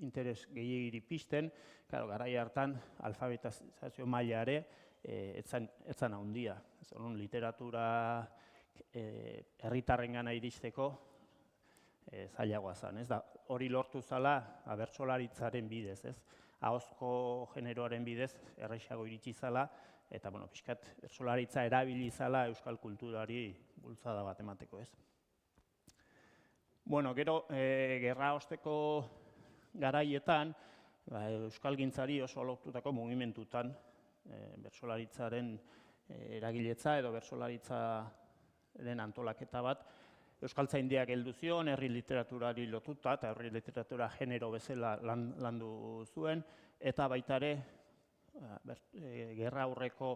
interes gehiagiri pizten, garai hartan alfabetizazio maila ere etzan handia. Literatura herritarrengana iristeko zailagoa zen, ez da, hori lortu zala bertsolaritzaren bidez, ez? Ahozko generoaren bidez erraisago iritsi zala, eta, bueno, pixkat, bertsolaritza erabili zala euskal kulturari bultzada bat emateko, ez? Bueno, gero, gerra osteko garaietan, euskalgintzari oso lotutako mugimendutan, bertsolaritzaren eragiletza edo bertsolaritzaren antolaketa bat, euskaltzaindiak heldu zion, herri literaturari lotuta, eta herri literatura genero bezala landu zuen, eta baita ere, gerra aurreko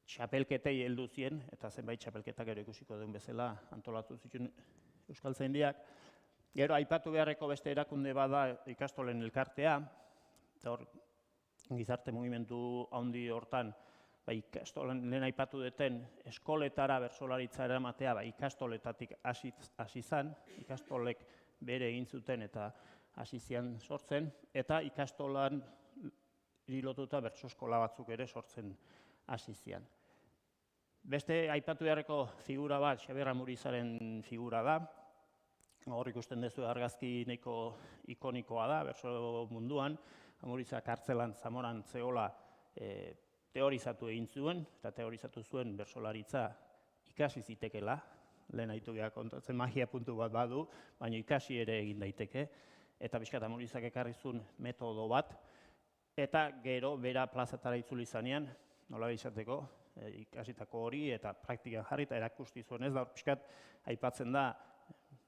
txapelketei heldu zien, eta zenbait txapelketak ere ikusiko duen bezala antolatu zituen euskaltzaindiak. Gero, aipatu beharreko beste erakunde bada ikastolen elkartea, eta hor, gizarte mugimendu handi hortan, ikastolen lehen aipatu duten eskoletara bertsolaritza eramatea ikastoletatik hasi zen, ikastolek bere egin zuten eta hasi zian sortzen, eta ikastolan lotuta bertsoeskola batzuk ere sortzen hasi zian. Beste aipatu beharreko figura bat, Xabier Amurizaren figura da, hor ikusten duzu argazki nahiko ikonikoa da, bertso munduan, Amuriza kartzelan Zamoran zegoela teorizatu egin zuen, eta teorizatu zuen bertsolaritza ikasi zitekela, lehen aitu geha kontatzen magia puntu bat badu, baina ikasi ere egin daiteke, eta pixkat Amurizak ekarri zuen metodo bat, eta gero bera plazatara itzuli zanean, nola izateko, ikasitako hori eta praktikan jarri eta erakusti zuen, ez da, pixkat aipatzen da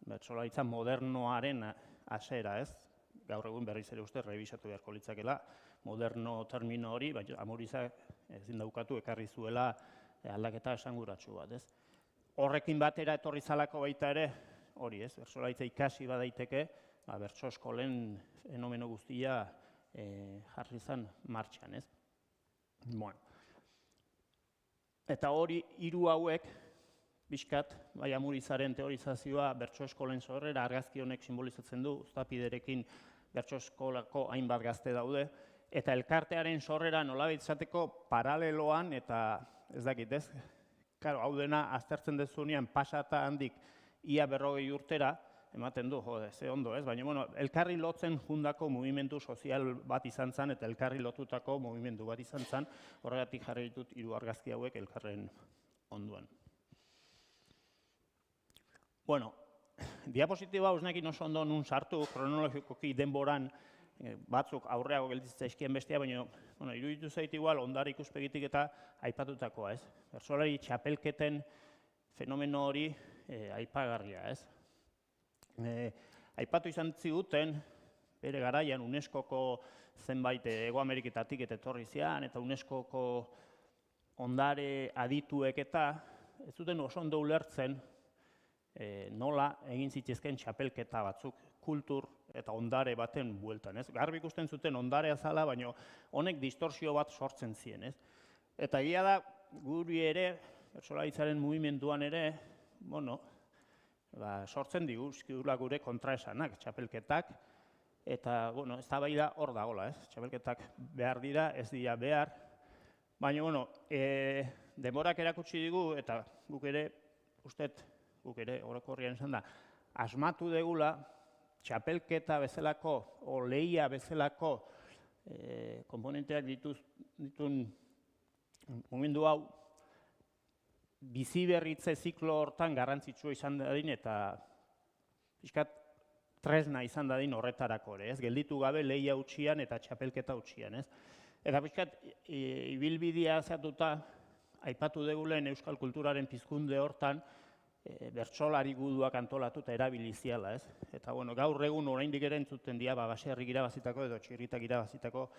bertsolaritza modernoaren hasiera, ez? Gaur egun berriz ere uste revisatu beharko litzakela, moderno termino hori, baina Amurizak ezin daukatu ekarri zuela aldaketa esanguratsu bat, ez? Horrekin batera etorri zalako baita ere, hori ez, bertsolaritza ikasi badaiteke, bertso eskolen fenomeno guztia jarri zen martxan, ez? Bueno. Eta hori, hiru hauek, bizkat, bai Amurizaren teorizazioa bertso eskolen sorrera argazki honek simbolizatzen du, Uztapiderekin bertso eskolako hainbat gazte daude, eta elkartearen sorrera nolabait izateko paraleloan, eta ez dakit ez, hau dena aztertzen dezunean pasata handik ia 40 urtera, ematen du, jode, ze ondo ez, baina bueno, elkarri lotzen jundako mugimendu sozial bat izan zen, eta elkarri lotutako mugimendu bat izan zen, horregatik jarri ditut hiru argazki hauek elkarren onduan. Bueno, diapositiba hausnekin oso ondo nun sartu, kronologikoki denboran batzuk aurreago gelditzea izkien bestea, baina iruditu zait igual ondare ikuspegitik eta aipatutakoa, ez? Bertsolari txapelketen fenomeno hori aipagarria, ez? Aipatu izan ziguten, bere garaian UNESCOko zenbait Hego Ameriketatik eta etorri zian, eta UNESCOko ondare adituek eta ez zuten oso ondo ulertzen nola egin zitezken txapelketa batzuk kultur eta ondare baten bueltan, ez? Garbi ikusten zuten ondarea zala, baina honek distorsio bat sortzen zien, ez? Eta egia da, guri ere, bertsolaritzaren mugimenduan ere, bueno, sortzen diguzkigula gure kontraesanak, txapelketak, eta, bueno, ez da bai da hor dagoela, ez? Txapelketak behar dira, ez dira behar, baina, bueno, denborak erakutsi digu, eta guk ere, guk ere, orokorrian esan da, asmatu degula, txapelketa bezalako, o lehia bezalako komponenteak ditun mugimendu hau, bizi berritze ziklo hortan garrantzitsua izan dadin, eta pixkat tresna izan dadin horretarako ere, ez? Gelditu gabe lehia utxian eta txapelketa utxian, ez? Eta pixkat, ibilbidea zehatuta, aipatu degulen euskal kulturaren pizkunde hortan, bertsolari guduak antolatu eta erabiliziala, ez? Eta, bueno, gaur egun oraindik ere entzuten dira, baserrik irabazitako edo txirritak irabazitako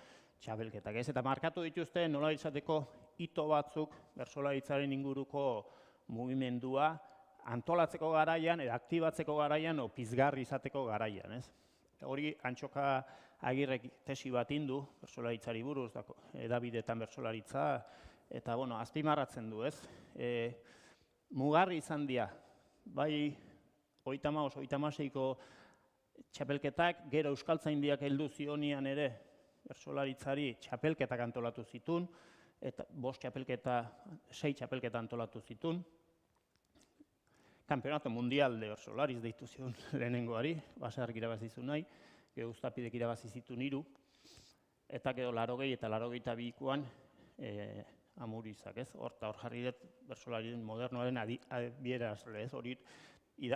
txapelketak, ez? Eta markatu dituzte nola izateko hito batzuk bertsolaritzaren inguruko mugimendua antolatzeko garaian, edo aktibatzeko garaian, o pizgarri izateko garaian, ez? Hori Antxoka Agirrek tesi bat indu, bertsolaritzari buruz, hedabideetan bertsolaritza, eta, bueno, azpimarratzen du, ez? Mugarri izan dira, bai 35-36ko txapelketak, gero euskaltzaindiak heldu zionian ere bertsolaritzari txapelketak antolatu zitun, eta 6 txapelketa antolatu zitun. Campeonato Mundial de Bersolariz deitu zion lehenengoari, Baserrik irabazizu nahi, gero Uztapidek irabazi zitun 3, eta gero 80 eta 82koan Amurizak, ez? Hor jarri dut bertsolarien modernoaren adierazle, ez? Hori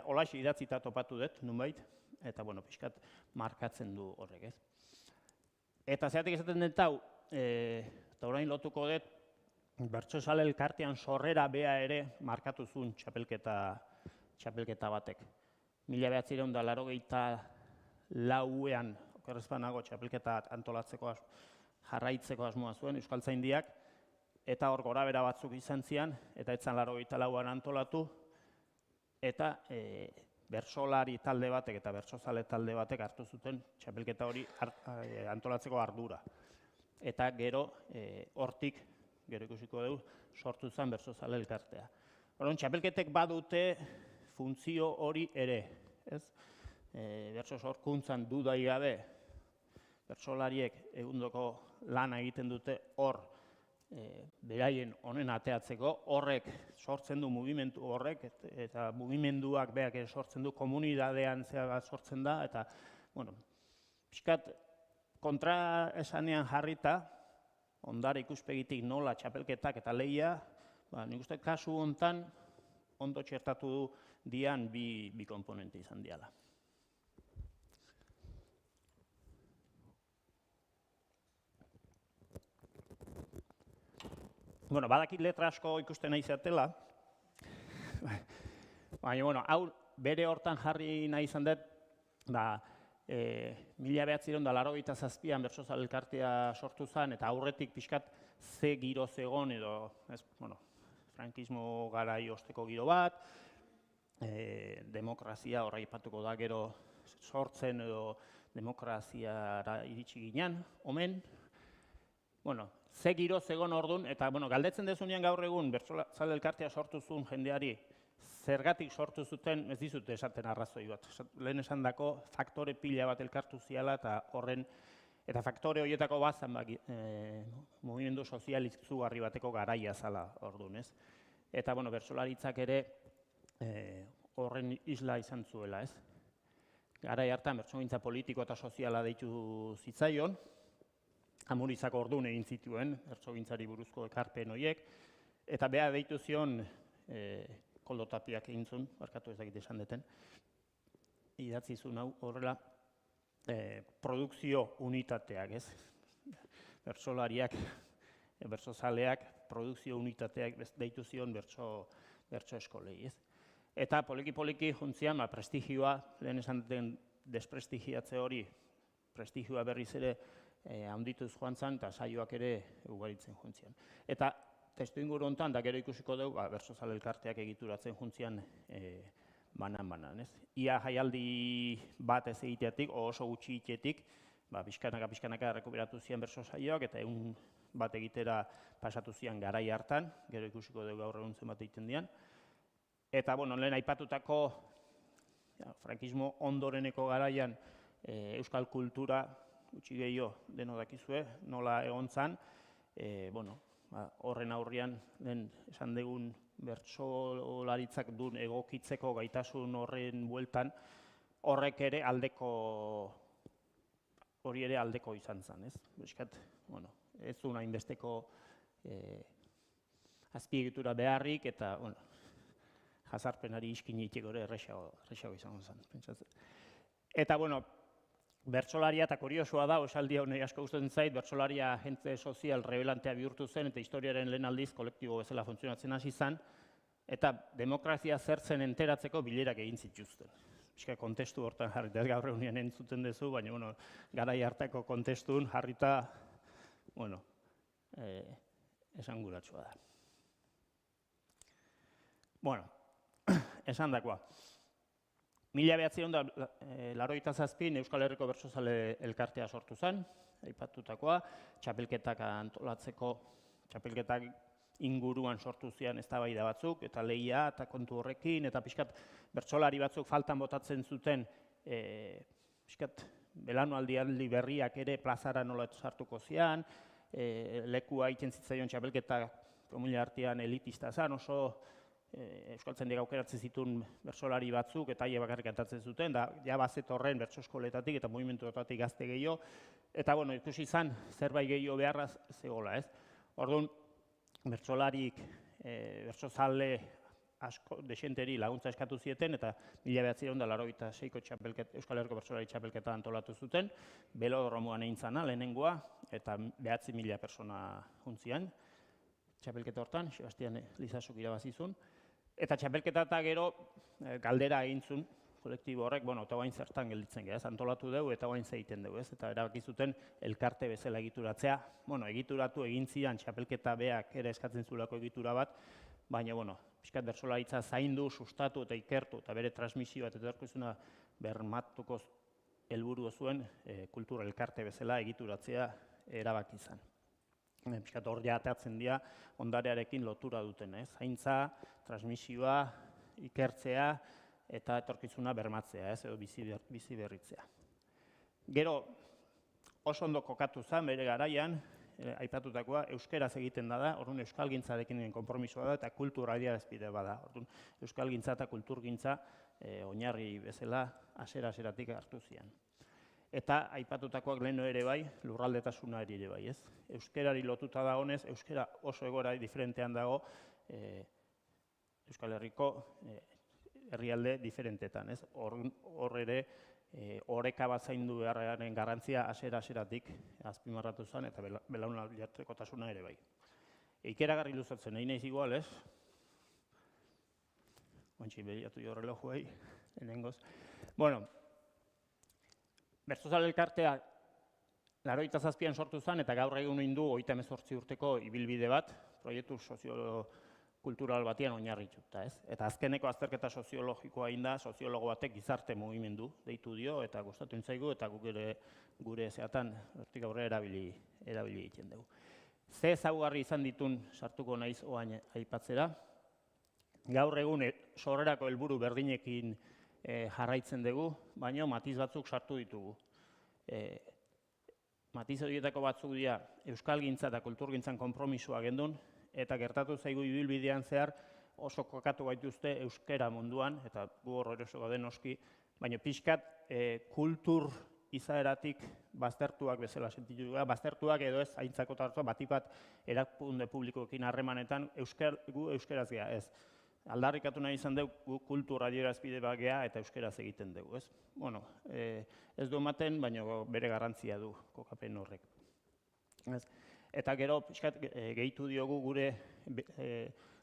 holaxe idatzita topatu dut, nunbait, eta, bueno, pixkat markatzen du horrek, ez? Eta zeatik esaten dut hau, eta orain lotuko dut, bertsozale elkartean sorrera bea ere markatu zuen txapelketa batek. 1984ean, okerrezpanago txapelketa antolatzeko jarraitzeko asmoa zuen Euskaltzaindiak, eta hor gorabehera batzuk izan zian, eta etzan 84an antolatu, eta bertsolari talde batek eta bertsozale talde batek hartu zuten txapelketa hori antolatzeko ardura. Eta gero, hortik, gero ikusiko dugu, sortu zen bertsozale elkartea. Orduan, txapelketek badute funtzio hori ere, ez? Bertso sorkuntzan dudai gabe, bertsolariek egundoko lana egiten dute hor, beraien honen ateatzeko, horrek sortzen du mugimendu horrek, eta mugimenduak beak sortzen du komunidadean zea sortzen da, eta, bueno, pixkat kontra esanean jarrita, ondare ikuspegitik nola txapelketak eta lehia, nik uste kasu hontan ondo txertatu dian bi komponente izan diala. Bueno, badakit letra asko ikusten nahi zatela, baina, bueno, hau bere hortan jarri nahi izan dut, 1987an bertsozale elkartea sortu zen, eta aurretik pixkat ze giro zegon edo, bueno, frankismo garai osteko giro bat, demokrazia horra aipatuko da gero sortzen edo demokraziara iritsi ginen, omen, bueno, ze giro zegon orduan, eta, bueno, galdetzen dezunean gaur egun bertsozale elkartea sortu zuen jendeari, zergatik sortu zuten, ez dizute esaten arrazoi bat. Lehen esandako faktore pila bat elkartu ziala eta horren, eta faktore horietako bazan mugimendu sozializugarri bateko garaia zala orduan, ez? Eta, bueno, bertsolaritzak ere horren isla izan zuela, ez? Garai hartan bertsogintza politiko eta soziala deitu zitzaion, Amurizako orduan egin zituen, bertsogintzari buruzko ekarpen horiek, eta beha deitu zion Koldo Tapiak egin zuen, barkatu ez dakit esan deten, idatzi zuen hau horrela, produkzio unitateak, ez? Bertsolariak, bertsozaleak, produkzio unitateak deitu zion bertso eskolei, ez? Eta poliki-poliki juntzian, prestigioa, lehen esan duten desprestigiatze hori, prestigioa berriz ere handituz joan zen, eta saioak ere ugaritzen juntzian. Eta testu inguru honetan, da gero ikusiko dugu, bertsozale elkarteak egituratzen juntzian banan-banan, ez? Ia jaialdi bat ez egiteatik, oso gutxi egitetik, pixkanaka rekuperatu zian bertso saioak, eta egun bat egitera pasatu zian garai hartan, gero ikusiko dugu gaur egun zenbat egiten dian. Eta, bueno, lehen aipatutako frankismo ondoreneko garaian euskal kultura, gutxi gehiago deno dakizue, nola egon zan, horren aurrian, lehen esan dugun bertsolaritzak duen egokitzeko gaitasun horren bueltan, horrek ere hori ere aldeko izan zen, ez? Beskat, bueno, ez zuen hainbesteko azpiegitura beharrik, eta, bueno, jazarpenari iskin egiteko ere errexago izango zen, pentsatzen. Eta, bueno, bertsolaria eta kuriosoa da, esaldi hau nire asko gustatzen zait, bertsolaria agente sozial rebelantea bihurtu zen, eta historiaren lehen aldiz kolektibo bezala funtzionatzen hasi zen, eta demokrazia zertzen enteratzeko bilerak egin zituzten. Pixka kontestu hortan jarrita, ez gaur egunean entzuten duzu, baina, bueno, garai hartako kontestun jarrita, bueno, esanguratsua da. Bueno, esan dakoa. 1987 Euskal Herriko Bertsozale Elkartea sortu zen, aipatutakoa, txapelketak antolatzeko, txapelketak inguruan sortu zian eztabaida batzuk, eta lehia eta kontu horrekin, eta pixkat bertsolari batzuk faltan botatzen zuten, pixkat belaunaldi berriak ere plazara nola sartuko zian, lekua egiten zitzaion txapelketa komunitatea artean elitista zen, oso euskaltzaindiak aukeratzen zituen bertsolari batzuk eta haiek bakarrik kantatzen zuten, da ja bazetorren bertso eskoletatik eta mugimenduetatik gazte gehiago, eta bueno, ikusi izan zerbait gehiago beharra zegoela, ez? Orduan, bertsolarik, bertsozale asko desenteri laguntza eskatu zieten, eta 1986ko Euskal Herriko Bertsolari txapelketa antolatu zuten, belodromoan egin zana lehenengoa, eta 9.000 persona juntzian, txapelketa hortan, Sebastian Lizasuk irabazizun. Eta txapelketa eta gero galdera egin zuen, kolektibo horrek, bueno, eta guain zertan gelditzen gara, antolatu dugu eta guain zeiten dugu, ez? Eta erabaki zuten elkarte bezala egituratzea. Bueno, egituratu egin zian txapelketa beak ere eskatzen zulako egitura bat, baina, bueno, pixkat bertsolaritza zaindu, sustatu eta ikertu, eta bere transmisioa eta etorkizuna bermatuko helburu zuen kultura elkarte bezala egituratzea erabaki izan. Piskat hor jateatzen dira ondarearekin lotura duten, zaintza, transmisioa, ikertzea eta etorkizuna bermatzea, edo bizi berritzea. Gero oso ondo kokatu zen bere garaian, aipatutakoa, euskeraz egiten da, orduan euskalgintzarekin konpromisoa da eta kultura adierazpide bada. Orduan euskalgintza eta kulturgintza oinarri bezala hasiera-hasieratik hartu zian. Eta aipatutakoak leheno ere bai, lurraldetasuna ere bai, ez? Euskerari lotuta da honez, euskera oso egoera diferentean dago Euskal Herriko herrialde diferentetan, ez? Hor ere, oreka bat zaindu beharraren garrantzia hasiera-hasieratik azpimarratu zen, eta belaunaldiarekotasuna ere bai. Ikeragarri luzatzen, nahi naiz igual, ez? Ontsi behiatu jo relojuei, lehenengoz. Bueno, Bertsozale Elkartea 87an sortu zen, eta gaur egun du 38 urteko ibilbide bat, proiektu soziokultural batean oinarrituta, ez? Eta azkeneko azterketa soziologikoa egin da, soziologo batek gizarte mugimendu deitu dio, eta gustatu zaigu, eta guk ere gure zeatan hortik aurrera erabili egiten dugu. Ze ezaugarri izan ditun sartuko naiz oain aipatzera. Gaur egun sorrerako helburu berdinekin jarraitzen dugu, baina matiz batzuk sartu ditugu. Matiz horietako batzuk dira euskalgintza eta kulturgintzan konpromisoa gendun, eta gertatu zaigu ibilbidean zehar oso kokatu gaituzte euskera munduan, eta gu hor eroso gaude noski, baina pixkat kultur izaeratik baztertuak bezala sentitu gara, baztertuak edo ez aintzako tartua, batik bat erakunde publikoekin harremanetan gu euskeraz gea, ez. Aldarrikatu nahi izan dugu kultur adierazpide bat gea eta euskeraz egiten dugu, ez? Bueno, ez du ematen, baina bere garrantzia du kokapen horrek. Eta gero, pixkat, gehitu diogu gure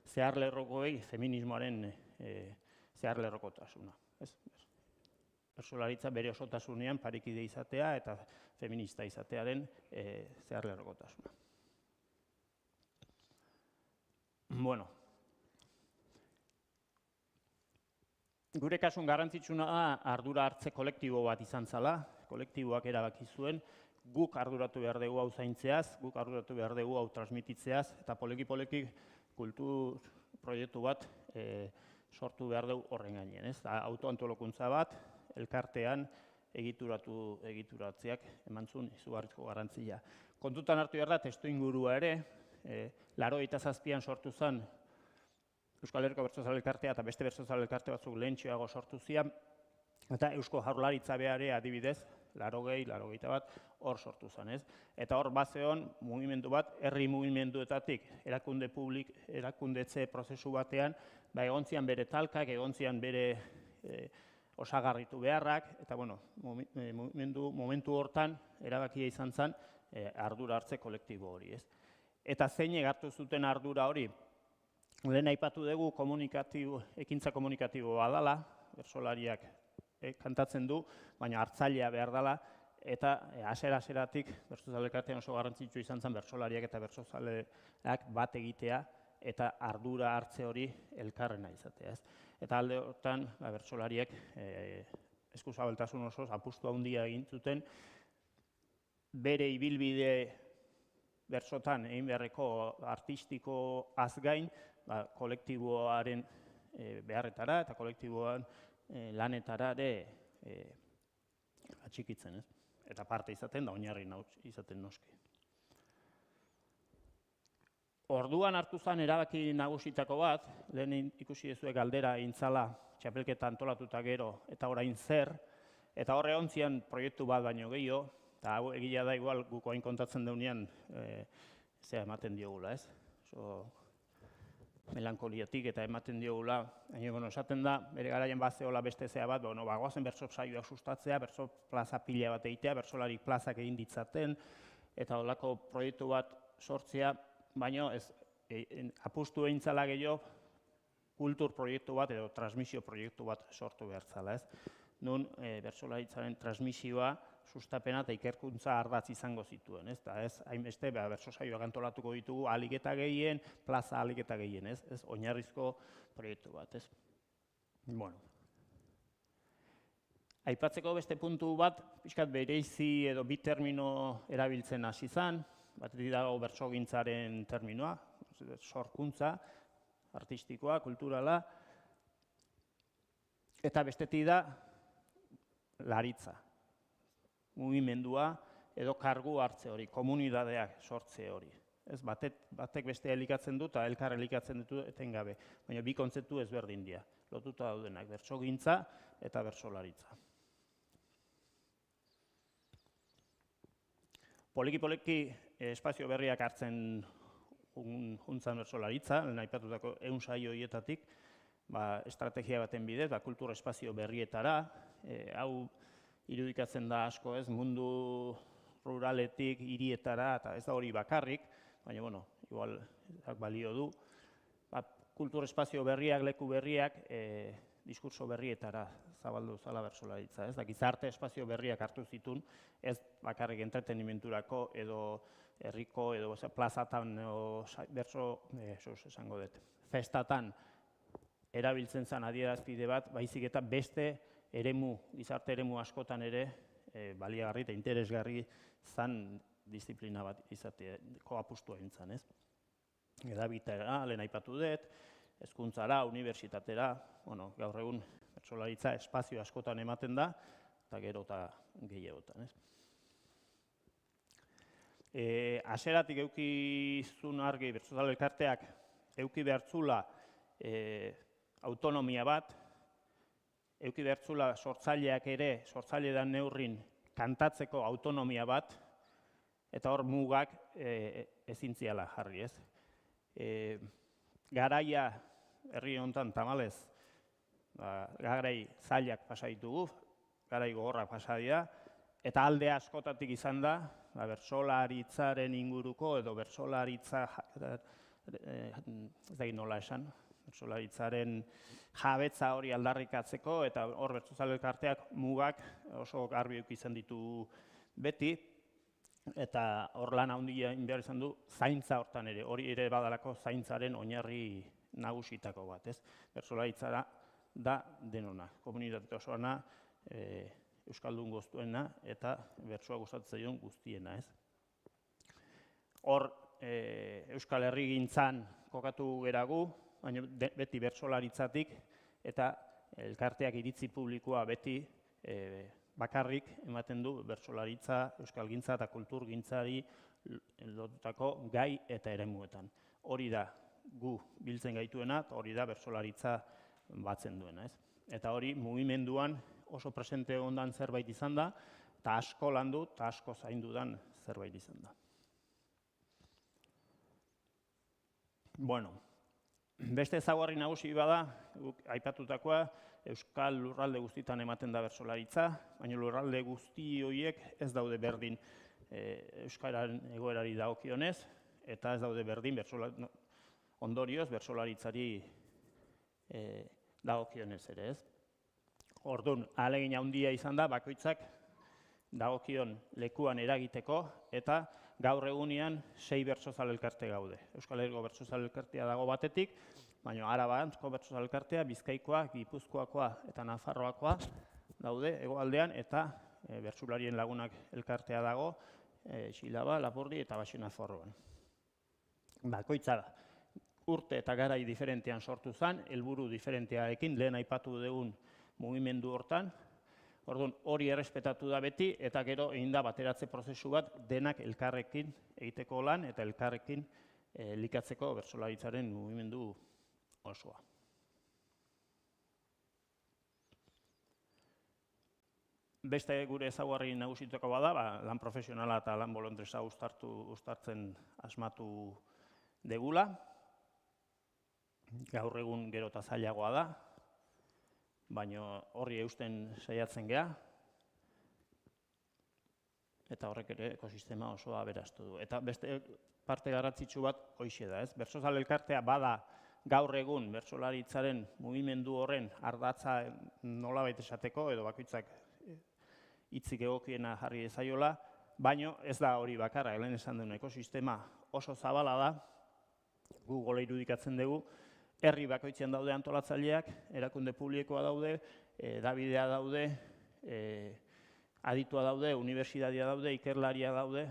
zeharlerrokoei feminismoaren zeharlerrokotasuna. Bertsolaritza bere osotasunean parikide izatea eta feminista izatearen zeharlerrokotasuna. Bueno, gure kasun garrantzitsuna da ardura hartze kolektibo bat izan zala, kolektiboak erabaki zuen, guk arduratu behar dugu hau zaintzeaz, guk arduratu behar dugu hau transmititzeaz, eta poleki-poleki kultur proiektu bat sortu behar dugu horren gainean, ez? Autoantolokuntza bat, elkartean egituratzeak eman zuen izugarrizko garrantzia. Kontutan hartu behar da, testu ingurua ere, 87an sortu zen Euskal Herriko Bertsozale Elkartea eta beste Bertsozale Elkarte batzuk lehentxeago sortu zian, eta Eusko Jaurlaritza ere adibidez, 81 hor sortu zen, ez? Eta hor bazeon mugimendu bat, herri mugimenduetatik, erakundetze prozesu batean, egon zian bere talkak, egon zian bere osagarritu beharrak, eta momentu hortan erabakia izan zen ardura hartze kolektibo hori, ez? Eta zeinek hartu zuten ardura hori? Lehen aipatu dugu ekintza komunikatiboa dela, bertsolariak kantatzen du, baina hartzailea behar dela, eta hasiera-hasieratik bertsozale elkartean oso garrantzitsu izan zen bertsolariak eta bertsozaleak bat egitea eta ardura hartze hori elkarrena izatea, ez? Eta alde horretan, bertsolariak eskuzabaltasun osoz apustu handia egin zuten, bere ibilbide bertsotan egin beharreko artistikoaz gain, kolektiboaren beharretara eta kolektiboan lanetara ere atxikitzen, ez? Eta parte izaten da, oinarri izaten noski. Orduan hartu zen erabaki nagusitako bat, lehen ikusi duzuek galdera intzala txapelketa antolatuta gero eta orain zer, eta horre ontzian proiektu bat baino gehiago, eta hau egia da igual guk hain kontatzen deunean zea ematen diogula, ez? Oso melankoliatik eta ematen diogula, esaten da, bere garaian bat zehola beste zea bat, goazen bertso saioak sustatzea, bertso plaza pila bat egitea, bertsolari plazak egin ditzaten, eta holako proiektu bat sortzea, baina apustu egin zala gehiago kultur proiektu bat edo transmisio proiektu bat sortu behar zala, ez? Nun bertsolaritzaren transmisioa sustapena eta ikerkuntza ardatz izango zituen, ez? Eta ez, hainbeste, bertso saioak antolatuko ditugu ahalik eta gehien, plaza ahalik eta gehien, ez? Ez, oinarrizko proiektu bat, ez? Bueno. Aipatzeko beste puntu bat, pixkat bereizi edo bi termino erabiltzen hasi zen, batetik dago bertsogintzaren terminoa, sorkuntza, artistikoa, kulturala, eta bestetik da laritza. Mugimendua edo kargu hartze hori, komunidadeak sortze hori. Batek beste elikatzen du eta elkar elikatzen ditu etengabe, baina bi kontzeptu ezberdin dira, lotuta daudenak, bertsogintza eta bertsolaritza. Poliki-poliki espazio berriak hartzen juntzan bertsolaritza, lehen aipatutako 100 saio horietatik, estrategia baten bidez, kultur espazio berrietara, hau irudikatzen da asko, ez, mundu ruraletik hirietara, eta ez da hori bakarrik, baina, igual, balio du, kultur espazio berriak, leku berriak, diskurso berrietara zabaldu zala bertsolaritza, ez da, gizarte espazio berriak hartu zitun, ez bakarrik entretenimenturako edo herriko edo plazatan esango dut, festatan erabiltzen zen adierazpide bat, baizik eta beste gizarte eremu askotan ere baliagarri eta interesgarri zan disiplina bat izateko apustua egin zen, ez? Edabitera, lehen aipatu dut, hezkuntzara, unibertsitatera, gaur egun bertsolaritza espazio askotan ematen da, eta gero eta gehiagotan, ez? Hasieratik eukizun argi, bertsozale elkarteak euki behartzula autonomia bat, euki behartzula sortzaileak ere, sortzaile dan neurrin kantatzeko autonomia bat, eta hor mugak ezin ziala jarri, ez? Garaia, herri honetan tamalez, garai zailak pasaitugu, garai gogorrak pasadia, eta alde askotatik izan da, bertsolaritzaren inguruko edo bertsolaritza, ez dakit nola esan, bertsolaritzaren jabetza hori aldarrikatzeko, eta hor bertsozale elkarteak mugak oso garbi izan ditu beti, eta hor lan handia behar izan du zaintza hortan ere, hori ere badalako zaintzaren oinarri nagusitako bat, ez? Bertsolaritza da denona, komunitate osoana, euskaldun guztuena eta bertsoa gustatzen zaion guztiena, ez? Hor, Euskal Herrigintzan kokatu geragu, baina beti bertsolaritzatik eta elkarteak iritzi publikoa beti bakarrik ematen du bertsolaritza, euskalgintza eta kulturgintzari lotutako gai eta eremuetan. Hori da gu biltzen gaituena, hori da bertsolaritza batzen duena, ez? Eta hori mugimenduan oso presente ondan zerbait izan da, eta asko landu eta asko zaindudan zerbait izan da. Bueno, Beste ezaugarri nagusi bada, aipatutakoa, Euskal lurralde guztietan ematen da bertsolaritza, baina lurralde guzti horiek ez daude berdin euskararen egoerari dagokionez, eta ez daude berdin ondorioz bertsolaritzari dagokionez ere, ez? Orduan, ahalegin handia izan da, bakoitzak dagokion lekuan eragiteko, eta gaur egunean 6 bertsozale elkarte gaude. Euskal Herriko bertsozale elkartea dago batetik, baina Arabanko bertsozale elkartea, Bizkaikoa, Gipuzkoakoa eta Nafarroakoa daude hegoaldean, eta bertsolarien lagunak elkartea dago, Xilaba, Lapurdi eta Baxi Nafarroan. Bakoitza urte eta garai diferentean sortu zen, helburu diferentearekin, lehen aipatu dugun mugimendu hortan. Orduan, hori errespetatu da beti, eta gero egin da bateratze prozesu bat denak elkarrekin egiteko lan eta elkarrekin likatzeko bertsolaritzaren mugimendu osoa. Beste gure ezaugarri nagusituko bada, lan profesionala eta lan bolontresa uztartzen asmatu degula. Gaur egun gero eta zailagoa da, baina horri eusten saiatzen gea, eta horrek ere ekosistema osoa aberastu du. Eta beste parte garrantzitsu bat hoixe da, ez? Bertsozale elkartea bada gaur egun bertsolaritzaren mugimendu horren ardatza nolabait esateko, edo bakoitzak hitzik egokiena jarri ezaiola, baina ez da hori bakarra, lehen esan duen ekosistema oso zabala da, gu gola irudikatzen dugu, herri bakoitzean daude antolatzaileak, erakunde publikoa daude, hedabidea daude, aditua daude, unibertsitatea daude, ikerlaria daude,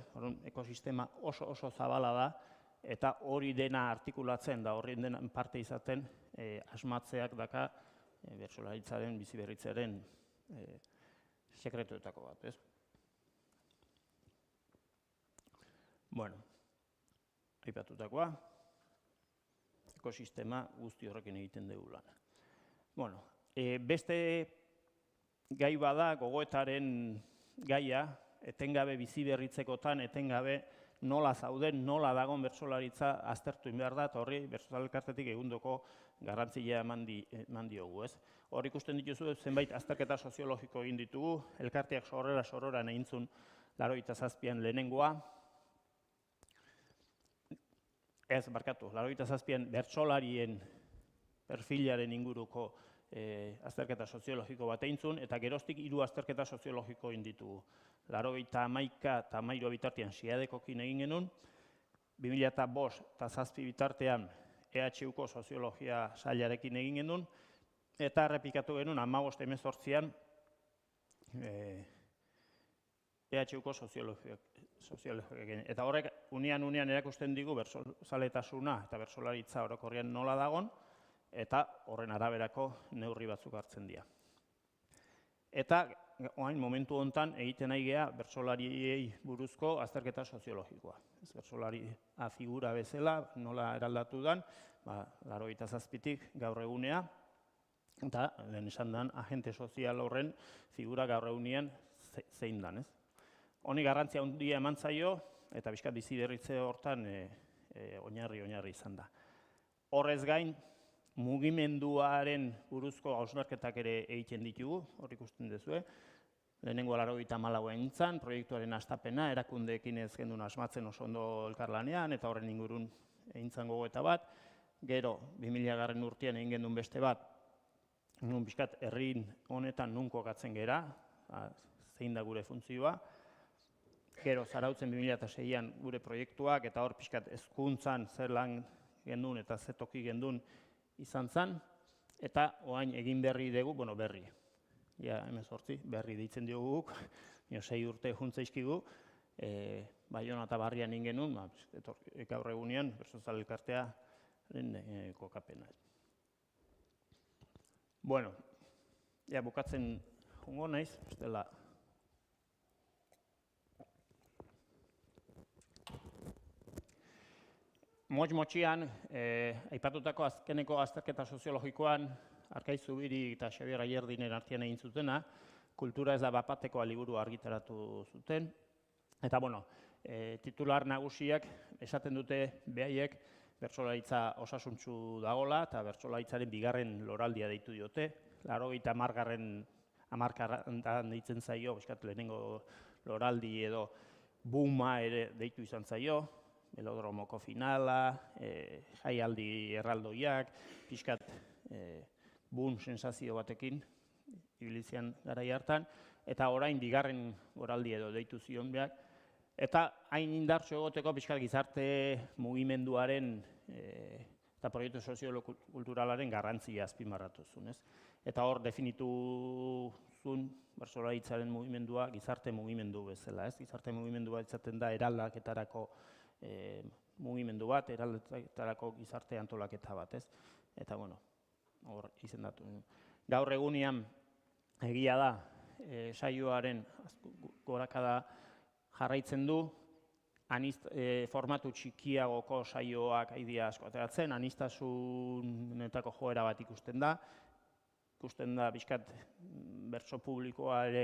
ekosistema oso zabala da, eta hori dena artikulatzen da, horri dena parte izaten asmatzeak daka bertsolaritzaren, biziberritzearen sekretuetako bat, ez? Bueno, aipatutakoa, ekosistema guzti horrekin egiten dugu lan. Bueno, beste gai bada gogoetaren gaia, etengabe biziberritzekotan, etengabe nola zauden, nola dagon bertsolaritza aztertu behar da, eta horri bertsozale elkartetik egundoko garrantzia eman diogu, ez? Hor ikusten dituzu zenbait azterketa soziologiko egin ditugu, elkarteak sororan egin zuen 87an lehenengoa, ez, barkatu, 87an bertsolarien perfilaren inguruko azterketa soziologiko bat egin zuen, eta geroztik 3 azterketa soziologiko egin ditugu. 91 eta 13 bitartean SIADEKokin egin genuen, 2005 eta 2007 bitartean EHUko soziologia sailarekin egin genuen, eta errepikatu genuen 2015-18an EHUko soziologiarekin. Eta horrek unean erakusten digu bertsozaletasuna eta bertsolaritza orokorrean nola dagon, eta horren araberako neurri batzuk hartzen dira. Eta orain momentu honetan egiten nahi gea bertsolariei buruzko azterketa soziologikoa. Bertsolaria figura bezala nola eraldatu den, 87tik gaur egunea, eta lehen esan den agente sozial horren figura gaur egunean zein den, ez? Honi garrantzia handia eman zaio, eta pixkat biziberritze hortan oinarri izan da. Horrez gain, mugimenduaren buruzko hausnarketak ere egiten ditugu, hor ikusten duzue. Lehenengo 94an nintzen, proiektuaren hastapena, erakundeekin ez gendun asmatzen oso ondo elkarlanean, eta horren ingurun egintzen gogoeta bat. Gero, 2000 urtean egin gendun beste bat, nun pixkat herrin honetan nun kokatzen gera, zein da gure funtzioa. Gero, Zarautzen 2006an gure proiektuak, eta hor pixkat hezkuntzan zer lan gendun eta zer toki gendun izan zen, eta orain egin berri dugu, berri. Ja, 18, berri deitzen diogu guk, 6 urte juntzaizkigu, Baiona eta Barrian egin genuen, gaur egunean, bertsozale elkartearen kokapena. Bueno, ja, bukatzen jongo naiz, bestela. Motz-motxian, aipatutako azkeneko azterketa soziologikoan, Arkaitz Zubiri eta Xabier Ayerdinen artean egin zutena, kultura ez da bapatekoa liburu argitaratu zuten. Eta, titular nagusiak esaten dute behaiek bertsolaritza osasuntsu dagola eta bertsolaritzaren bigarren loraldia deitu diote. 80. hamarkadan deitzen zaio, lehenengo loraldi edo booma ere deitu izan zaio, Melodromoko finala, jaialdi erraldoiak, pixkat boom sensazio batekin, ibilizian garai hartan, eta orain bigarren loraldi edo deitu zion behar, eta hain indartsu egoteko pixkat gizarte mugimenduaren eta proiektu soziokulturalaren garrantzia azpimarratu zuen. Eta hor definitu zuen bertsolaritzaren mugimendua gizarte mugimendu bezala. Gizarte mugimendua izaten da eraldaketarako mugimendu bat, eraldaketarako gizarte antolaketa bat. Eta hor izendatu. Gaur egunean egia da saioaren gorakada jarraitzen du, formatu txikiagoko saioak aidea asko ateratzen, aniztasunetako joera bat ikusten da pixkat bertso publikoa ere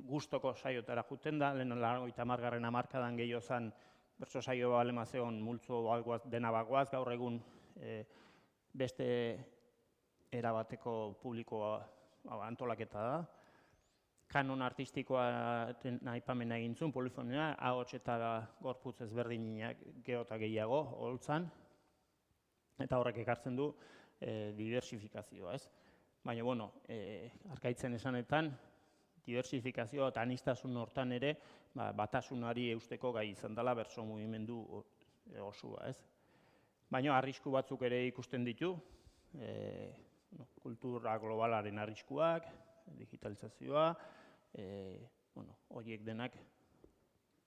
gustoko saiotara juten da, lehen 80. hamarkadan gehiago zen bertso saio balema zeon multzo dena bagoaz, gaur egun beste erabateko publikoa antolaketa da. Kanon artistikoa aipamena egin zuen, polifonia, ahots eta gorputz ezberdinak geota gehiago, holtzan, eta horrek ekartzen du diversifikazioa, Baina, arkaitzen esanetan, diversifikazioa eta anistasun hortan ere batasunari eusteko gai izan dela bertso mugimendu osua, Baina, arrisku batzuk ere ikusten ditu, kultura globalaren arriskuak, digitalizazioa, horiek denak,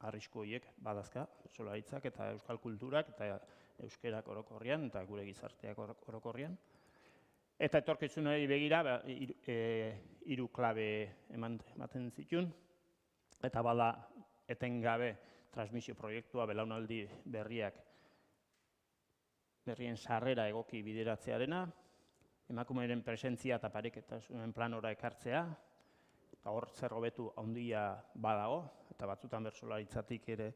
arrisku horiek badazka, bertsolaritzak eta euskal kulturak eta euskerak orokorrian eta gure gizarteak orokorrian. Eta etorkizunari begira, 3 klabe ematen zituen, eta bada etengabe transmisio proiektua belaunaldi berrien sarrera egoki bideratzearena, emakumeren presentzia eta pareketasunen planora ekartzea, eta hor zer hobetu handia badago, eta batzutan bertsolaritzatik ere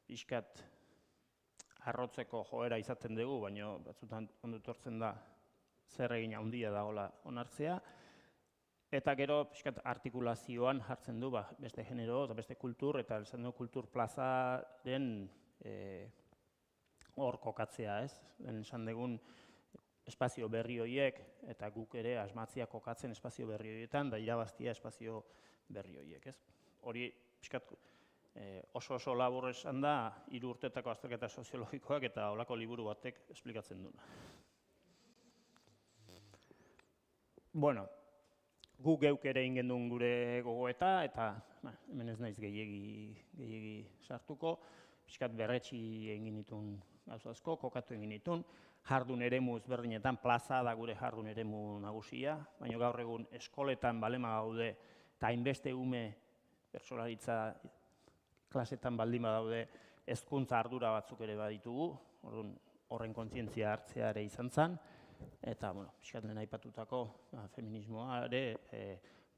pixkat arrotzeko joera izaten dugu, baina batzutan ondo etortzen da zer egin handia dagoela onartzea, eta gero pixkat artikulazioan jartzen du beste genero eta beste kultur, eta esan du kultur plazaren hor kokatzea, lehen esan dugun espazio berri horiek, eta guk ere asmatzia kokatzen espazio berri horietan, da irabaztia espazio berri horiek. Hori, pixkat, oso labur esan da, 3 urtetako azterketa soziologikoak eta holako liburu batek esplikatzen duen. Guk geuk ere ingen duen gure gogoeta, eta hemen ez naiz gehiegi sartuko, pixkat berretxi egin dituen gauza asko, kokatu egin dituen, jardun eremu ezberdinetan, plaza da gure jardun eremu nagusia, baina gaur egun eskoletan balema gaude eta hainbeste ume bertsolaritza klasetan baldin badaude hezkuntza ardura batzuk ere baditugu, horren kontzientzia hartzea ere izan zen, eta, pixkat lehen aipatutako feminismoa ere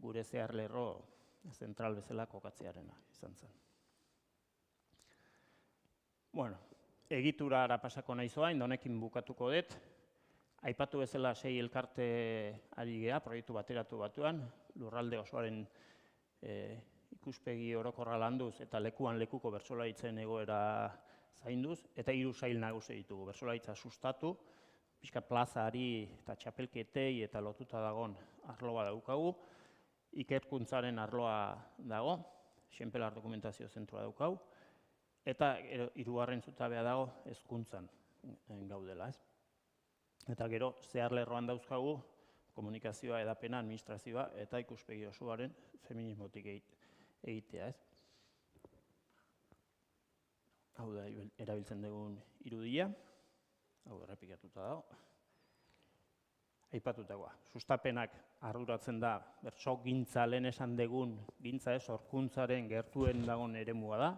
gure zeharlerro zentral bezala kokatzearena izan zen. Egiturara pasako nahi zoain, honekin bukatuko dut. Aipatu bezala 6 elkarte ari geha, proiektu bateratu batuan, lurralde osoaren ikuspegi orokorra landuz eta lekuan lekuko bertsolaritzen egoera zainduz, eta 3 sail nagusi ditugu. Bertsolaritza sustatu, pixka plazari eta txapelketei eta lotuta dagoen arloa daukagu, ikerkuntzaren arloa dago, Xenpelar dokumentazio zentroa daukagu, eta 3. zutabea dago hezkuntzan gaudela. Eta gero zeharlerroan dauzkagu komunikazioa, edapena, administrazioa eta ikuspegi osoaren feminismotik egitea. Hau da erabiltzen dugun irudia, hau errepikatuta dago. Aipatutakoa, sustapenak arduratzen da bertso gintza lehen esan dugun gintza sorkuntzaren gertuen dagoen eremua da,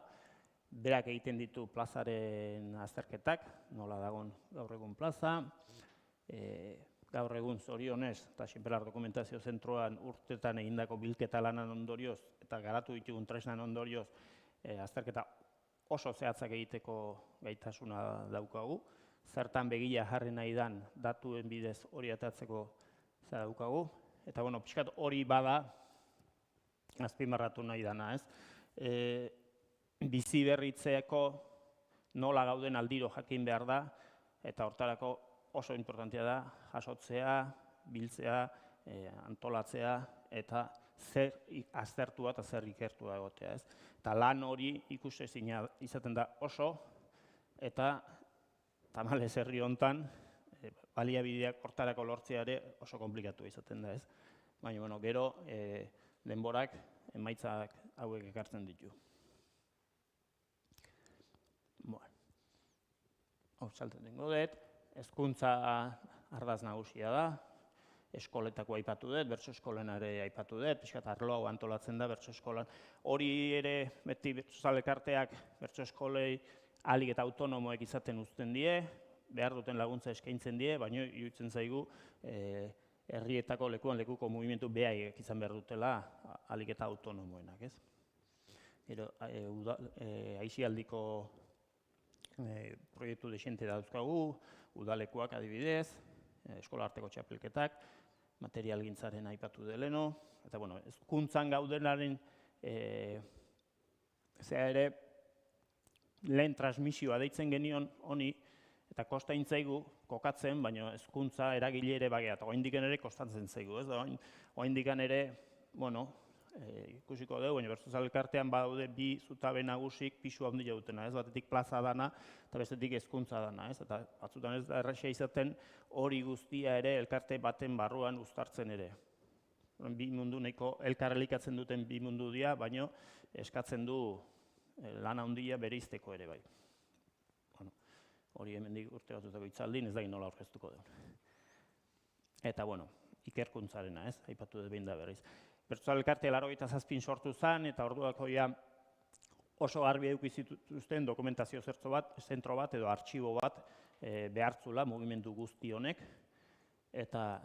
berak egiten ditu plazaren azterketak, nola dagoen gaur egun plaza, gaur egun zorionez eta Xenpelar dokumentazio zentroan urtetan egindako bilketa lanan ondorioz eta garatu ditugun tresnan ondorioz azterketa oso zehatzak egiteko gaitasuna daukagu, zertan begia jarri nahi dan datuen bidez hori atatzeko daukagu, eta bueno, pixkat hori bada azpimarratu nahi dana, ez? Bizi berritzeko nola gauden aldiro jakin behar da, eta hortarako oso importantea da jasotzea, biltzea, antolatzea, eta zer aztertua eta zer ikertua egotea, ez? Eta lan hori ikusezina izaten da oso, eta tamalez herri hontan, baliabideak hortarako lortzea ere oso komplikatu izaten da, ez? Baina, bueno, gero denborak emaitzak hauek ekartzen ditu. Hau salten dengo dut, hezkuntza ardaz nagusia da, eskoletako aipatu dut, bertso eskolen ere aipatu dut, pixkat arlo hau antolatzen da bertso eskolan. Hori ere beti bertsozale elkarteak bertso eskolei ahalik eta autonomoek izaten uzten die, behar duten laguntza eskaintzen die, baina iruditzen zaigu herrietako lekuan lekuko mugimendu behaiek izan behar dutela ahalik eta autonomoenak, ez? Gero, aisialdiko proiektu desente dauzkagu, udalekuak adibidez, eskola arteko txapelketak, materialgintzaren aipatu deleno, eta bueno, hezkuntzan gaudenaren zera ere lehen transmisioa deitzen genion honi, eta kostain zaigu kokatzen, baina hezkuntza eragile ere bagea, eta oraindik ere kostatzen zaigu, ez da? Oraindik ere, bueno, ikusiko dugu, baina bertsozale elkartean badaude bi zutabe nagusik pisu handia dutena, ez? Batetik plaza dana eta bestetik hezkuntza dana, ez? Eta batzutan ez da erraza izaten hori guztia ere elkarte baten barruan uztartzen ere. Bi mundu nahiko elkarrelikatzen duten bi mundu dira, baina eskatzen du lan handia bereizteko ere bai. Hori hemendik urte batzutako hitzaldin ez da nola aurkeztuko dugu. Eta bueno, ikerkuntzarena, ez? Aipatu dut behin da berriz. Bertsozale elkartea 87an sortu zen, eta orduako oso garbi eduki zituzten dokumentazio zentro bat edo artxibo bat behartzula mugimendu guzti honek, eta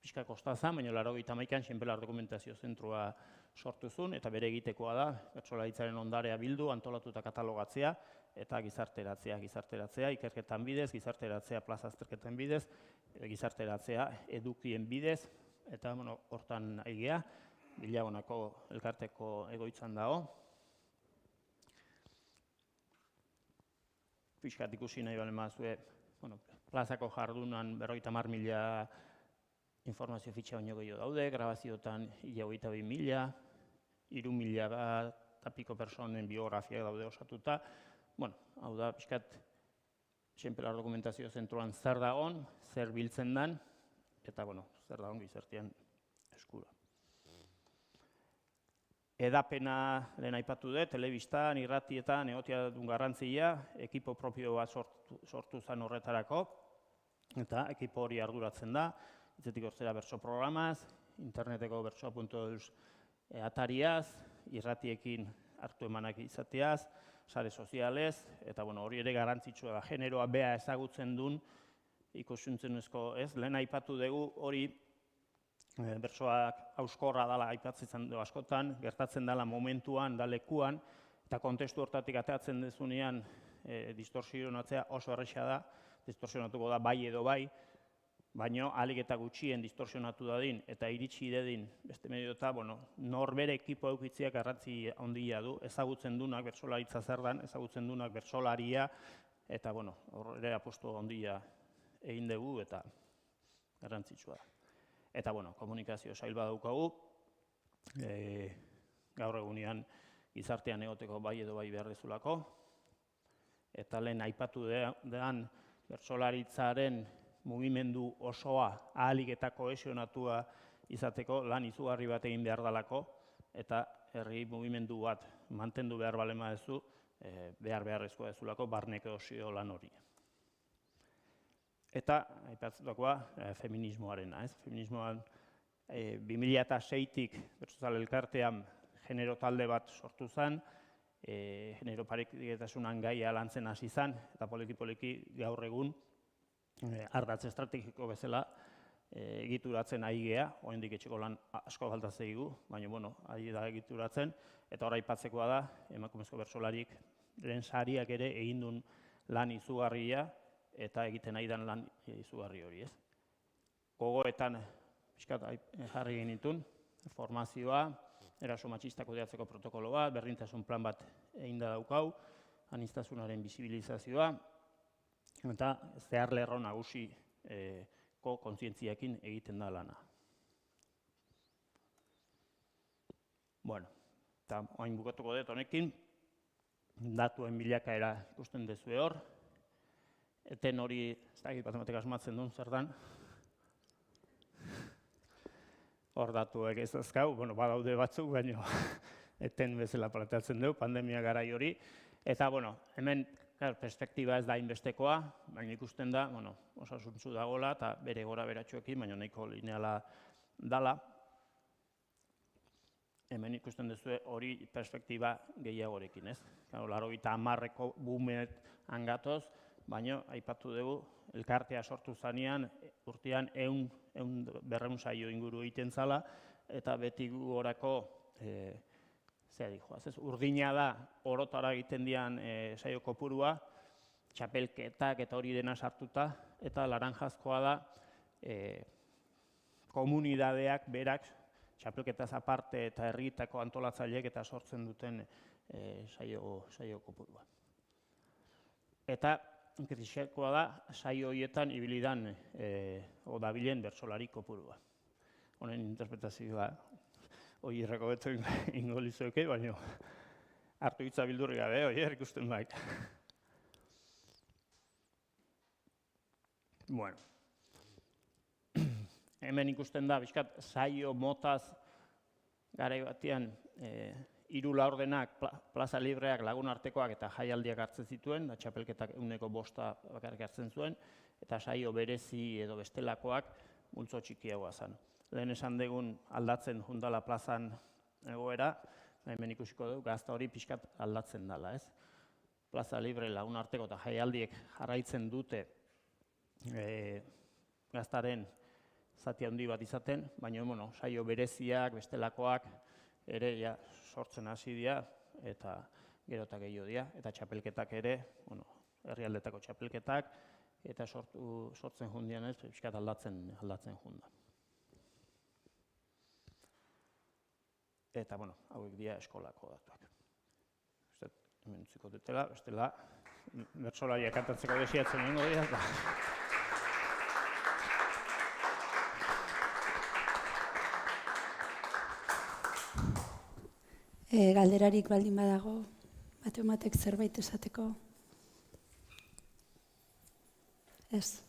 pixka kosta zen, baina 91an Xenpelar dokumentazio zentroa sortu zuen, eta bere egitekoa da, bertsolaritzaren ondarea bildu, antolatu eta katalogatzea, eta gizarteratzea, ikerketan bidez, gizarteratzea plaza azterketan bidez, gizarteratzea edukien bidez, eta hortan aigea, Bilagonako elkarteko egoitzan dago. Pixkat ikusi nahi balen bazue, plazako jardunan 50.000 informazio fitxa baino gehiago daude, grabaziotan 22.000, 3.000 eta piko personen biografiak daude osatuta. Hau da, pixkat, Xenpelar dokumentazio zentroan zer dagoen, zer biltzen den, eta, zer dagoen gizartean eskura. Edapena lehen aipatu dut, telebistan, irratietan, egotea duen garrantzia, ekipo propio bat sortu zen horretarako, eta ekipo hori arduratzen da, hitzetik hortzera bertso programaz, interneteko bertsoa.eus atariaz, irratiekin hartu emanak izateaz, sare sozialez, eta hori ere garrantzitsua da, generoa bea ezagutzen duen, ikusuntzunezko, ez? Lehen aipatu dugu hori bertsoak hauskorra dela aipatzen du askotan, gertatzen dela momentuan, da lekuan, eta kontestu hortatik ateratzen dezunean distorsionatzea oso erresa da, distorsionatuko da bai edo bai, baina ahalik eta gutxien distorsionatu dadin eta iritsi dedin beste mediota, norbere ekipo eukitziak garrantzi handia du, ezagutzen dunak bertsolaritza zer dan, ezagutzen dunak bertsolaria, eta horre apostu handia egin dugu eta garrantzitsua da. Eta komunikazio sail bat daukagu, gaur egunean gizartean egoteko bai edo bai behar dezulako, eta lehen aipatu dean bertsolaritzaren mugimendu osoa ahalik eta kohesionatua izateko lan izugarri bat egin behar dalako, eta herri mugimendu bat mantendu behar balema dezu, beharrezkoa dezulako barne kohesio lan hori. Eta, aipatzutakoa, feminismoarena, ez? Feminismoan 2006tik bertsozale elkartean genero talde bat sortu zen, genero parekidetasunan gaia lantzen hasi zen, eta poliki gaur egun ardatz estrategiko bezala egituratzen ari gea, oraindik etxeko lan asko falta zaigu, baina ari da egituratzen, eta hor aipatzekoa da, emakumezko bertsolarik lehen sariak ere egin duen lan izugarria eta egiten nahi den lan izugarri hori, ez? Gogoetan pixkat jarri genitun, formazioa, eraso matxistak kudeatzeko protokolo bat, berdintasun plan bat egin da daukau, aniztasunaren bisibilizazioa, eta zehar lerro nagusiko kontzientziakin egiten da lana. Bueno, eta oain bukatuko dut honekin, datuen bilakaera ikusten dezue hor, eten hori, ez dakit matematika asmatzen duen zer dan, hor datuek ez azkau, bueno, badaude batzuk, baina eten bezala planteatzen dugu, pandemia garai hori. Eta, bueno, hemen perspektiba ez da inbestekoa, baina ikusten da, bueno, osasuntzu dagoela eta bere gora beratxoekin, baina nahiko lineala dala. Hemen ikusten duzue hori perspektiba gehiagorekin, ez? 80ko bumet angatoz, baina aipatu dugu, elkartea sortu zanean, urtean 100 saio inguru egiten zala, eta beti gorako, urdina da, orotara egiten dian saio kopurua, txapelketak eta hori dena sartuta, eta laranjazkoa da, komunidadeak berak, txapelketaz aparte eta herrietako antolatzaileek eta sortzen duten saio kopurua. Eta, kritikoa da, saio horietan ibilidan dabilen bertsolari kopurua. Honen interpretazioa hori errekobetu ingo lizueke, baina hartu hitza bildurri gabe, hori ikusten bai. Bueno. Hemen ikusten da, bizkat, saio motaz garai batean 3 laurdenak, plaza libreak, lagun artekoak eta jaialdiak hartzen zituen, da txapelketak 105 bakarrik hartzen zuen, eta saio berezi edo bestelakoak multzo txikiagoa zen. Lehen esan dugun aldatzen jundala plazan egoera, hemen ikusiko dugu, gazta hori pixkat aldatzen dela, ez? Plaza libre, lagun arteko eta jaialdiek jarraitzen dute gaztaren zati handi bat izaten, baina saio bereziak, bestelakoak ere sortzen hasi dira eta gero eta gehiago dira, eta txapelketak ere, herrialdetako txapelketak, eta sortzen jundian ez, pixkat aldatzen junda. Eta, hauek dira eskolako datuak. Hemen utziko dutela, bestela, bertsolariak kantatzeko desiatzen egingo dira. Galderarik baldin badago, batek zerbait esateko? Ez.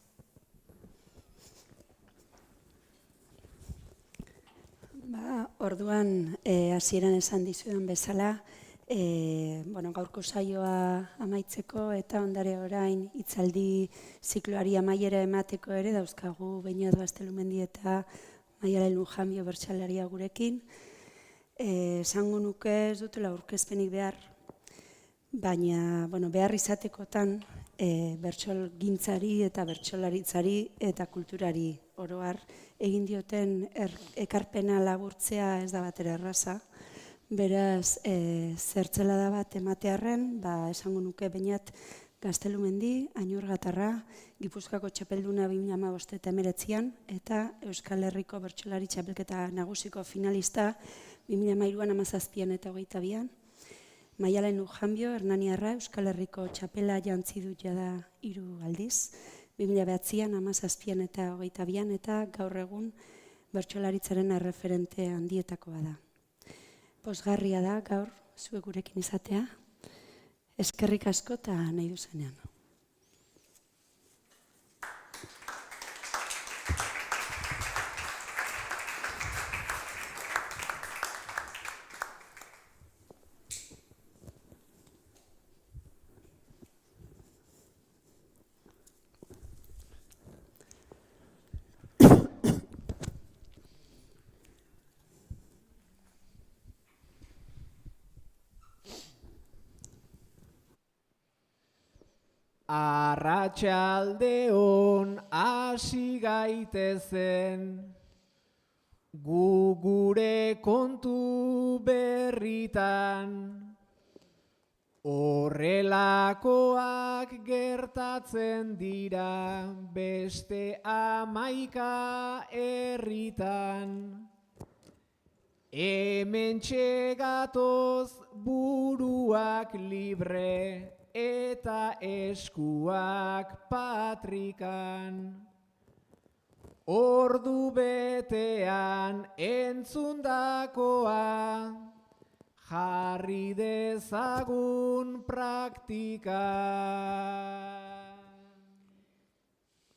Orduan, hasieran esan dizudan bezala, gaurko saioa amaitzeko eta ondare orain hitzaldi zikloari amaiera emateko ere dauzkagu Beñat Gaztelumendi eta Maialen Lujanbio bertsolaria gurekin. Esango nuke ez dutela aurkezpenik behar, baina behar izatekotan bertsolgintzari eta bertsolaritzari eta kulturari oro har egin dioten ekarpena laburtzea ez da batera erraza. Beraz, zertzelada bat ematearren, esango nuke Beñat Gaztelumendi, Ainurgatarra, Gipuzkoako txapelduna 2015 eta 2019 eta Euskal Herriko bertsolari txapelketa nagusiko finalista 2013an 17an eta 22an. Maialen Lujanbio, Hernaniarra, Euskal Herriko txapela jantzi du jada 3 aldiz, 2009an 17an eta 22an eta gaur egun bertsolaritzaren erreferente handietakoa da. Pozgarria da gaur zuek gurekin izatea. Eskerrik asko eta nahi duzenean. Arratsaldeon hasi gaitezen, gu gure kontu berritan, Horrelakoak gertatzen dira beste 11 herritan. Hementxe gatoz buruak libre eta eskuak patrikan. Ordu betean entzundakoa jarri dezagun praktikan.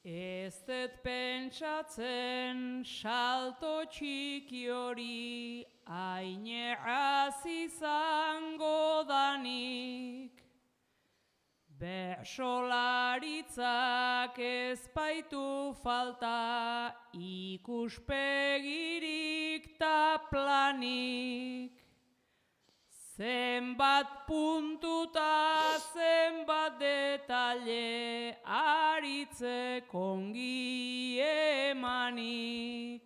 Ez dut pentsatzen salto txiki hori aineaz izango danik. Bersolaritzak ez baitu falta ikuspegirik ta planik. Zenbat puntuta, zenbat detalle, aritzek ongi emanik.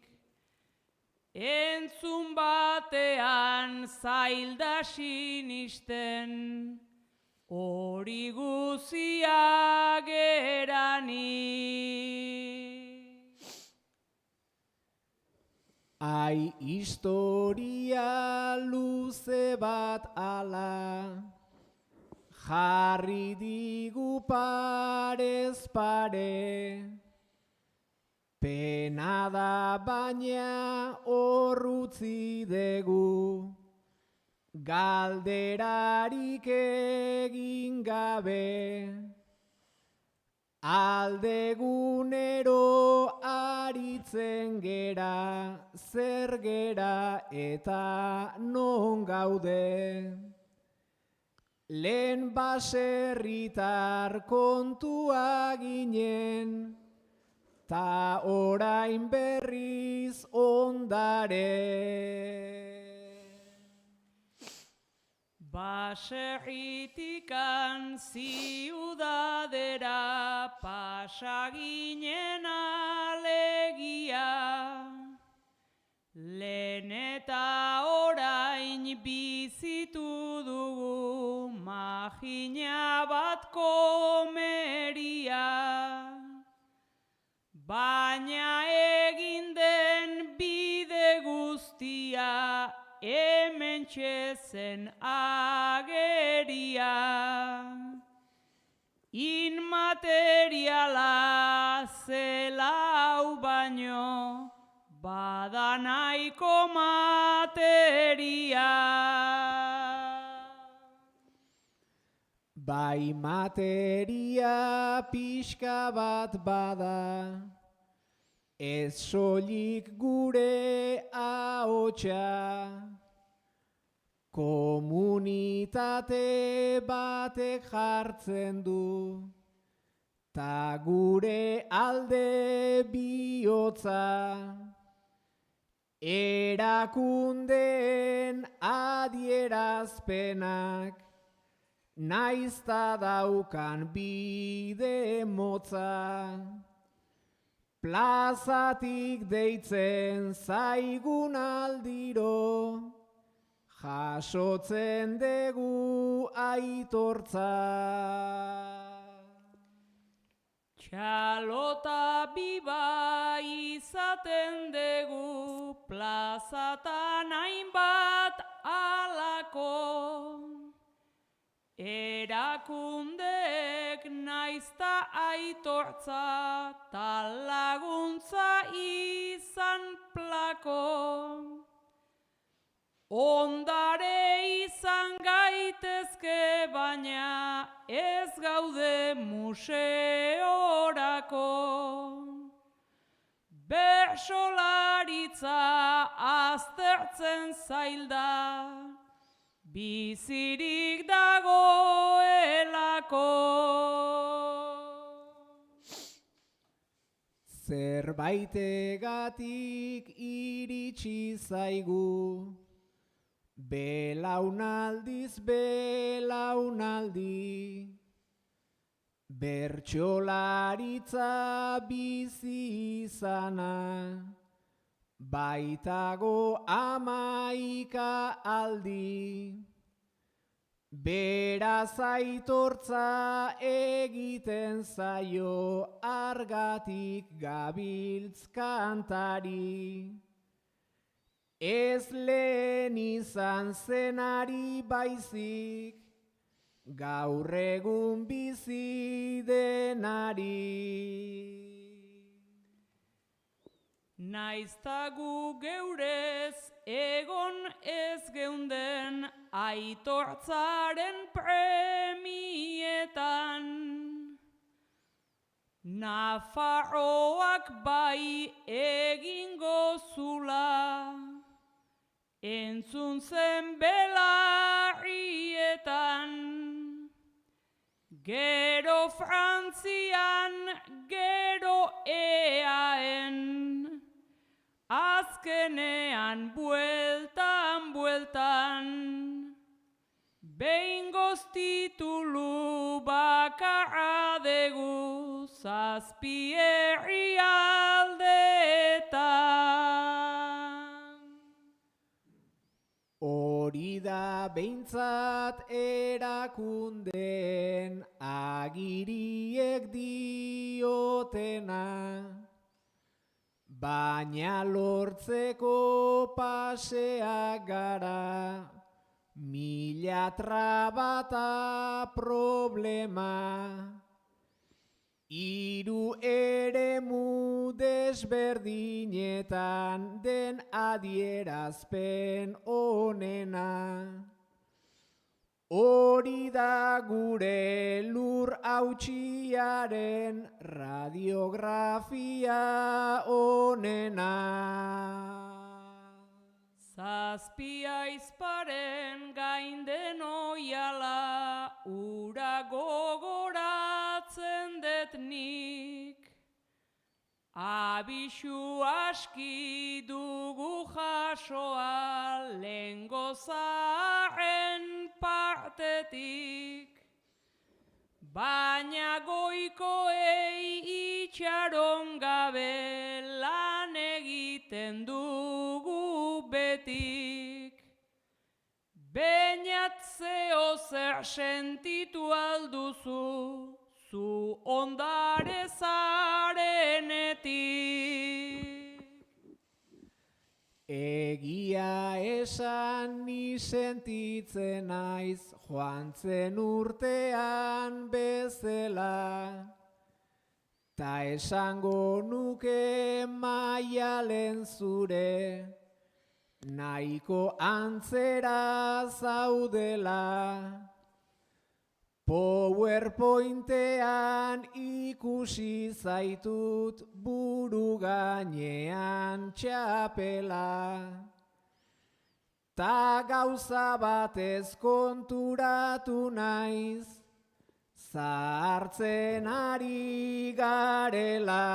Entzun batean zailda sinisten, hori guzia geranik. Ai, historia luze bat ala, jarri digu parez pare. Pena da baina hor utzi dugu, galderarik egin gabe. Aldegunero aritzen gera, zer gera eta non gaude. Lehen baserritar kontua ginen, ta orain berriz ondare. Baserritikan ziudadera pasaginen alegia, lehen eta orain bizitu dugu magina bat komeria. Baina egin den bide guztia hementxe zen ageria. Inmateriala zela hau baino, bada nahiko materia. Bai materia pixka bat bada, ez soilik gure ahotsa. Komunitate batek jartzen du, ta gure alde bihotza. Erakundeen adierazpenak, naizta daukan bide motza. Plazatik deitzen zaigun aldiro, jasotzen dugu aitortza. Txalota biba izaten dugu, plazatan hainbat alako. Erakundeek naizta aitortza, tal laguntza izan plako. Ondare izan gaitezke baina ez gaude museorako. Bertsolaritza aztertzen zailda, bizirik dagoelako. Zerbaitegatik iritsi zaigu, belaunaldiz belaunaldi. Bertsolaritza bizi izana, baitago 11 aldi. Beraz aitortza egiten zaio argatik gabiltz kantari. Ez lehen izan zenari baizik, gaur egun bizi denari. Naizta gu geurez egon ez geunden aitortzaren premietan. Nafarroak bai egingo zula, entzun zen belarrietan. Gero Frantzian, gero eaen, azkenean bueltan, behingoz titulu bakarra dugu zazpi herrialdeetan. Hori da behintzat erakundeen agiriek diotena, baina lortzeko paseak gara, mila trabata problema. Hiru eremu desberdinetan den adierazpen onena. Hori da gure lur hautsiaren radiografia onena. Zazpi aizparen gainden oiala, ura gogoratzen dut nik. Abixu aski dugu jasoa lehengo zaharren partetik. Baina goikoei itxaron gabe lan egiten dugu betik. Bainat zeo zer sentitu alduzu, zu ondare zarenetik. Egia esan ni sentitzen naiz joan zen urtean bezala, ta esango nuke Maialen zure, nahiko antzera zaudela. PowerPointean ikusi zaitut buru gainean txapela, ta gauza batez konturatu naiz, zahartzen ari garela.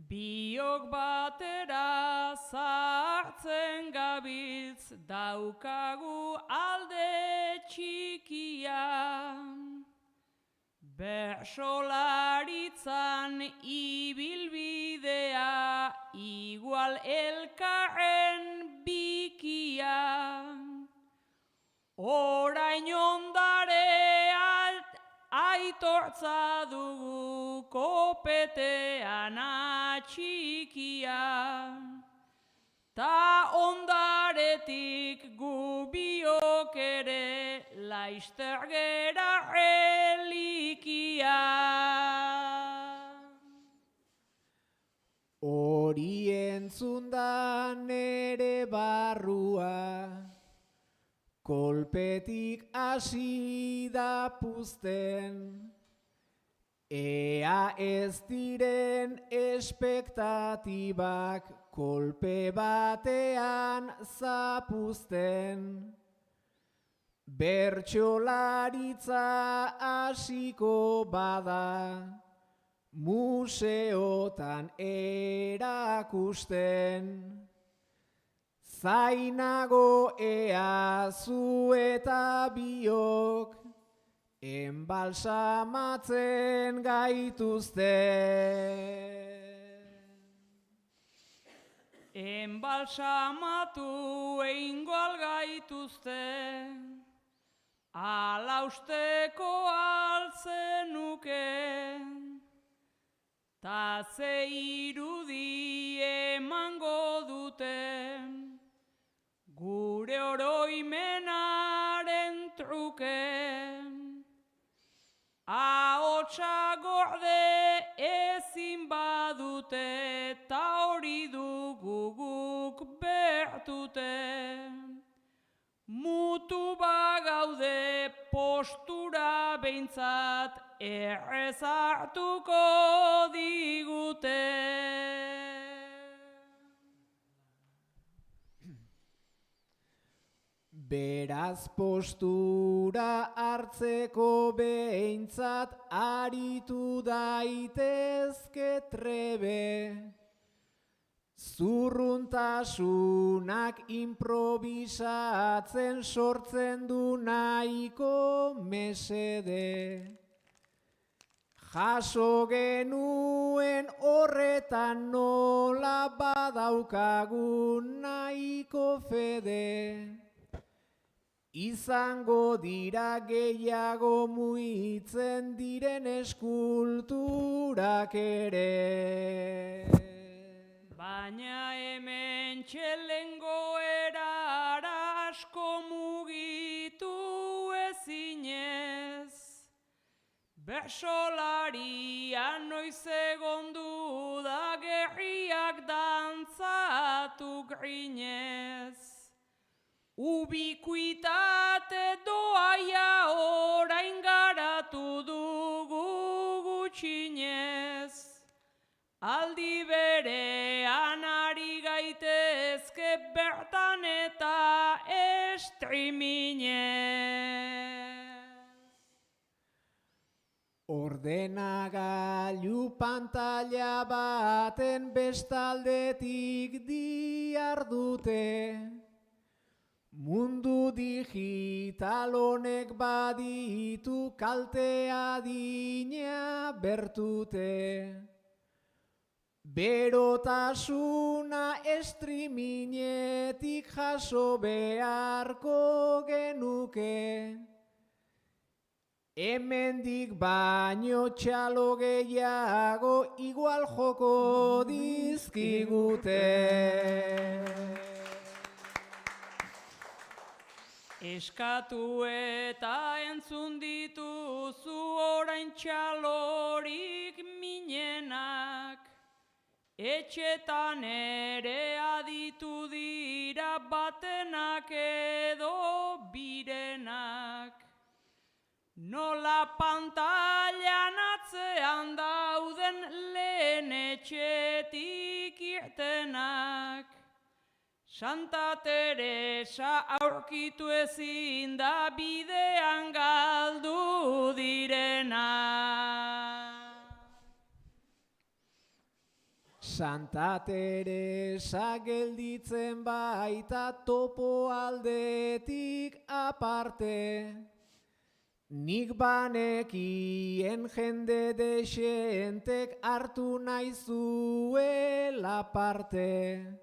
Biok batera zahartzen gabiltz, daukagu alde txikia. Bersolaritzan ibilbidea, igual elkarren bikia. Orain ondarea aitortza dugu kopetean atxikia. Ta ondaretik gu biok ere laizter gera relikia. Hori entzunda nere barrua, kolpetik hasi da puzten, ea ez diren espektatibak kolpe batean zapuzten. Bertsolaritza hasiko bada, museotan erakusten. Zainago ea zu eta biok, enbalsamatzen gaituzte. enbalsamatu eingo algaituzte, ala usteko altzenuke, ta ze irudi emango dute, gure oroimenaren truke. Ahotsa gorde ezin badute, ta hori dugu guk bertute. Mutu bagaude postura behintzat errez hartuko digute. Beraz postura hartzeko behintzat aritu daitezke trebe. Zurruntasunak improvisatzen sortzen du nahiko mesede. Jaso genuen horretan nola badaukagun nahiko fede. Izango dira gehiago muitzen diren eskulturak ere. Baina hemen txelengo erara asko mugitu ezinez, bersolaria noiz egondu da gerriak dantzatu grinez. Ubikuitate doaia orain garatu dugu gutxinez, aldi berean ari gaitezke bertan eta estriminez. Ordenagailu pantalla baten bestaldetik dihardute. Mundu digital honek baditu kalte adina bertute. Berotasuna estriminetik jaso beharko genuke. Hemendik baino txalo gehiago igual joko dizkigute. Eskatu eta entzun dituzu orain txalorik minenak, etxetan ere aditu dira batenak edo birenak. Nola pantailan atzean dauden lehen etxetik irtenak, Santa Teresa aurkitu ezin da bidean galdu direna. Santa Teresa gelditzen baita topo aldetik aparte. Nik banekien jende dexentek hartu nahi zuela parte.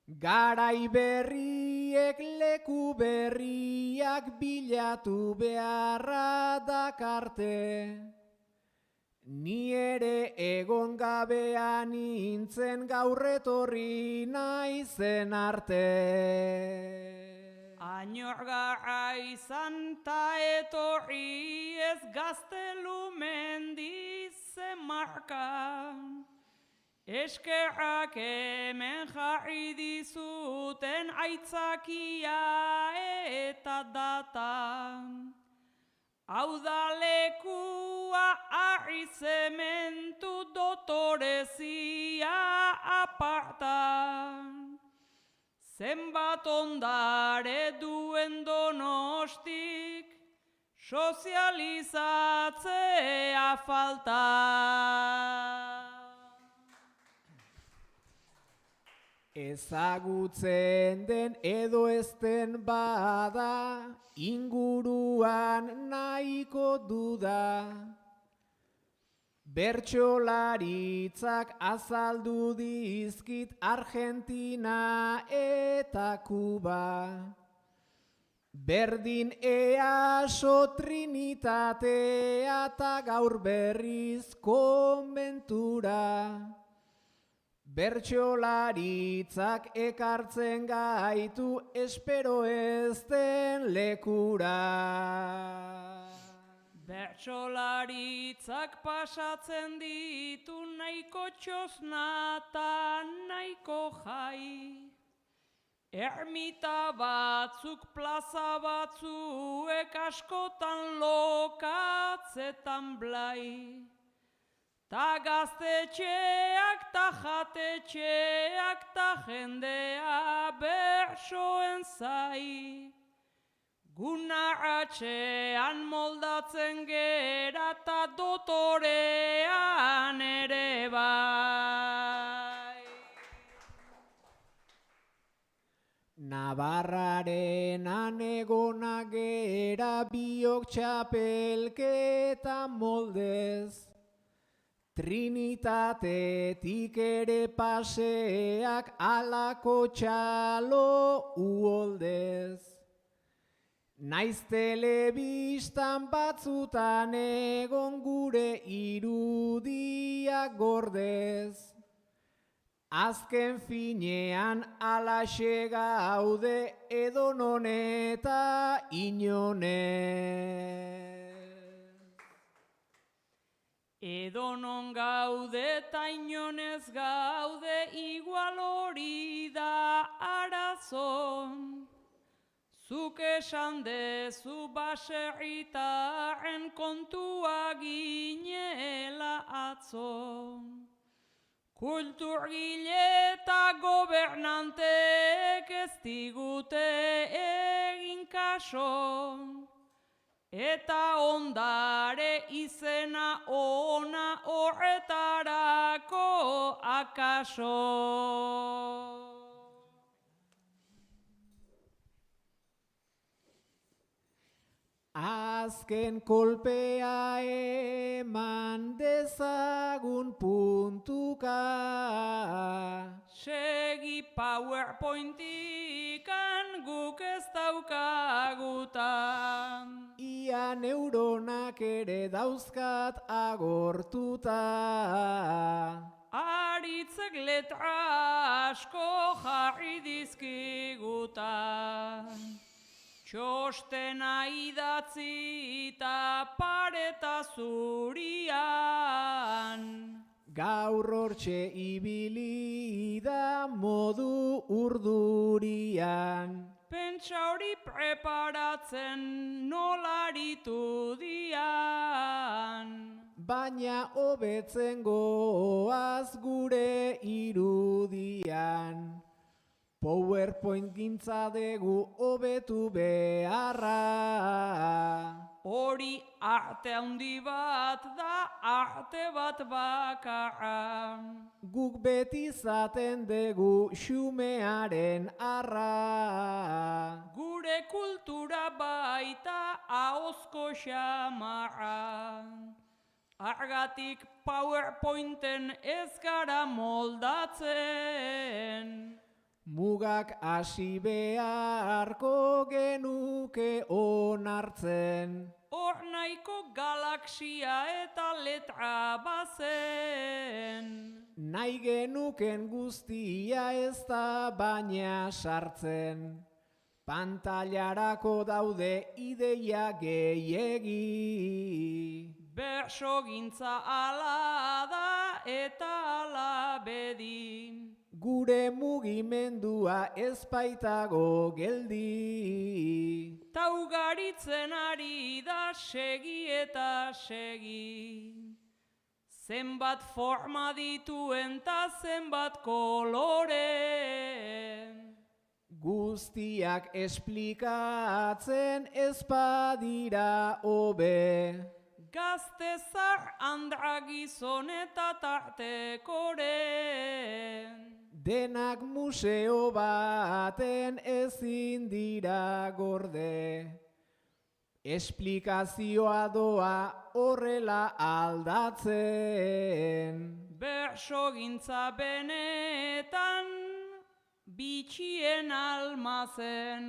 Garai berriek leku berriak bilatu beharra dakarte. Ni ere egon gabean nintzen gaur etorri naizen arte. Añorgarra izan ta etorri ez Gaztelu mendize marka. Eskerrak hemen jarri dizuten aitzakia eta data. Hau da lekua arri zementu dotorezia aparta. Zenbat ondare duen Donostik, sozializatzea falta. Ezagutzen den edo ez den bada, inguruan nahiko duda. Bertsolaritzak azaldu dizkit Argentina eta Kuba. Berdin EASO Trinitatea eta gaur berriz konbentura. Bertsolaritzak ekartzen gaitu espero ez den lekura. Bertsolaritzak pasatzen ditu nahiko txosna eta nahiko jai. Ermita batzuk, plaza batzuek askotan lokatzetan blai. Ta gaztetxeak, ta jatetxeak, ta jendea bertsoen zai. Guna atxean moldatzen gera ta dotorean ere bai. Navarraren anegona gera biok txapelketa moldez. Trinitatetik ere paseak alako txalo uoldez. Naiz telebistan batzutan egon gure irudiak gordez. Azken finean alaxe gaude edonon eta inonez. Edonon gaude eta inonez gaude igual hori da arazon. Zuk esan dezu baserritarren kontua ginela atzo. Kulturgile eta gobernanteek ez digute egin kaso. Eta ondare izena ona horretarako akaso. Azken kolpea eman dezagun puntuka. Segi PowerPointikan guk ez daukagutan. Ia neuronak ere dauzkat agortuta. Aritzek letra asko jarri dizkigutan. Txostena idatzi eta pareta zurian. Gaur hortxe ibili da modu urdurian. Pentsa hori preparatzen nolaritu dian. Baina hobetzen goaz gure irudian. PowerPoint gintza dugu hobetu beharra. Hori arte handi bat da arte bat bakarra. Guk beti zaten dugu xumearen arra. Gure kultura baita ahozko xamarra. Argatik PowerPointen ez gara moldatzen. Mugak hasi beharko genuke onartzen. Hor nahiko galaxia eta letra bazen. Nahi genuken guztia ez da baina sartzen. Pantailarako daude ideia gehiegi. Bersogintza ala da eta ala bedi. Gure mugimendua ez baitago geldi. Taugaritzen ari da segi eta segi. Zenbat forma dituen ta zenbat kolore. Guztiak esplikatzen ez badira hobe. Gazte zar andra gizon eta tartekore. Denak museo baten ezin dira gorde. esplikazioa doa horrela aldatzen. Bersogintza benetan, bitxien almazen.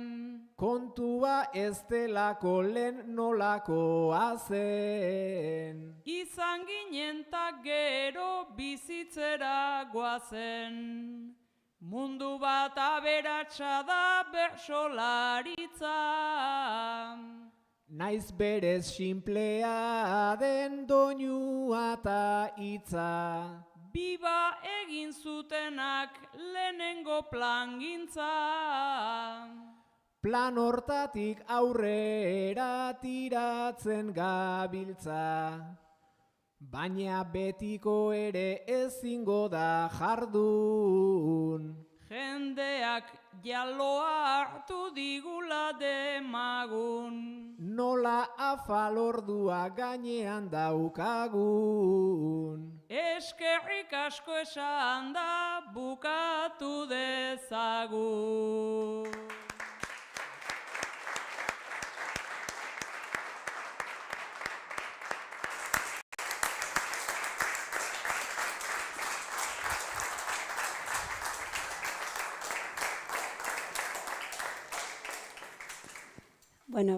Kontua ez delako lehen nolakoa zen. Izan ginen ta gero bizitzera guazen. Mundu bat aberatsa da bersolaritza. Naiz berez sinplea den doinua ta hitza. Biba egin zutenak lehenengo plangintza. Plan hortatik aurrera tiratzen gabiltza. Baina betiko ere ezingo da jardun. Jendeak jaloa hartu digula demagun. Nola afalordua gainean daukagun. Eskerrik asko esan da bukatu dezagun. Bueno,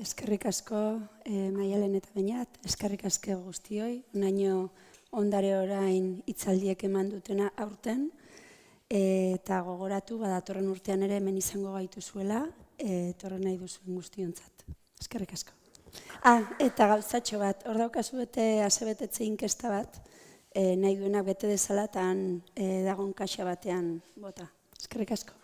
eskerrik asko Maialen eta Beñat, eskerrik asko guztioi, onaino ondare orain hitzaldiek eman dutena aurten, eta gogoratu datorren urtean ere hemen izango gaituzuela, etorri nahi duzuen guztiontzat. Eskerrik asko. Eta gauzatxo bat, hor daukazu bete asebetetze inkesta bat, nahi duenak bete dezala eta dagon kaxa batean bota. Eskerrik asko.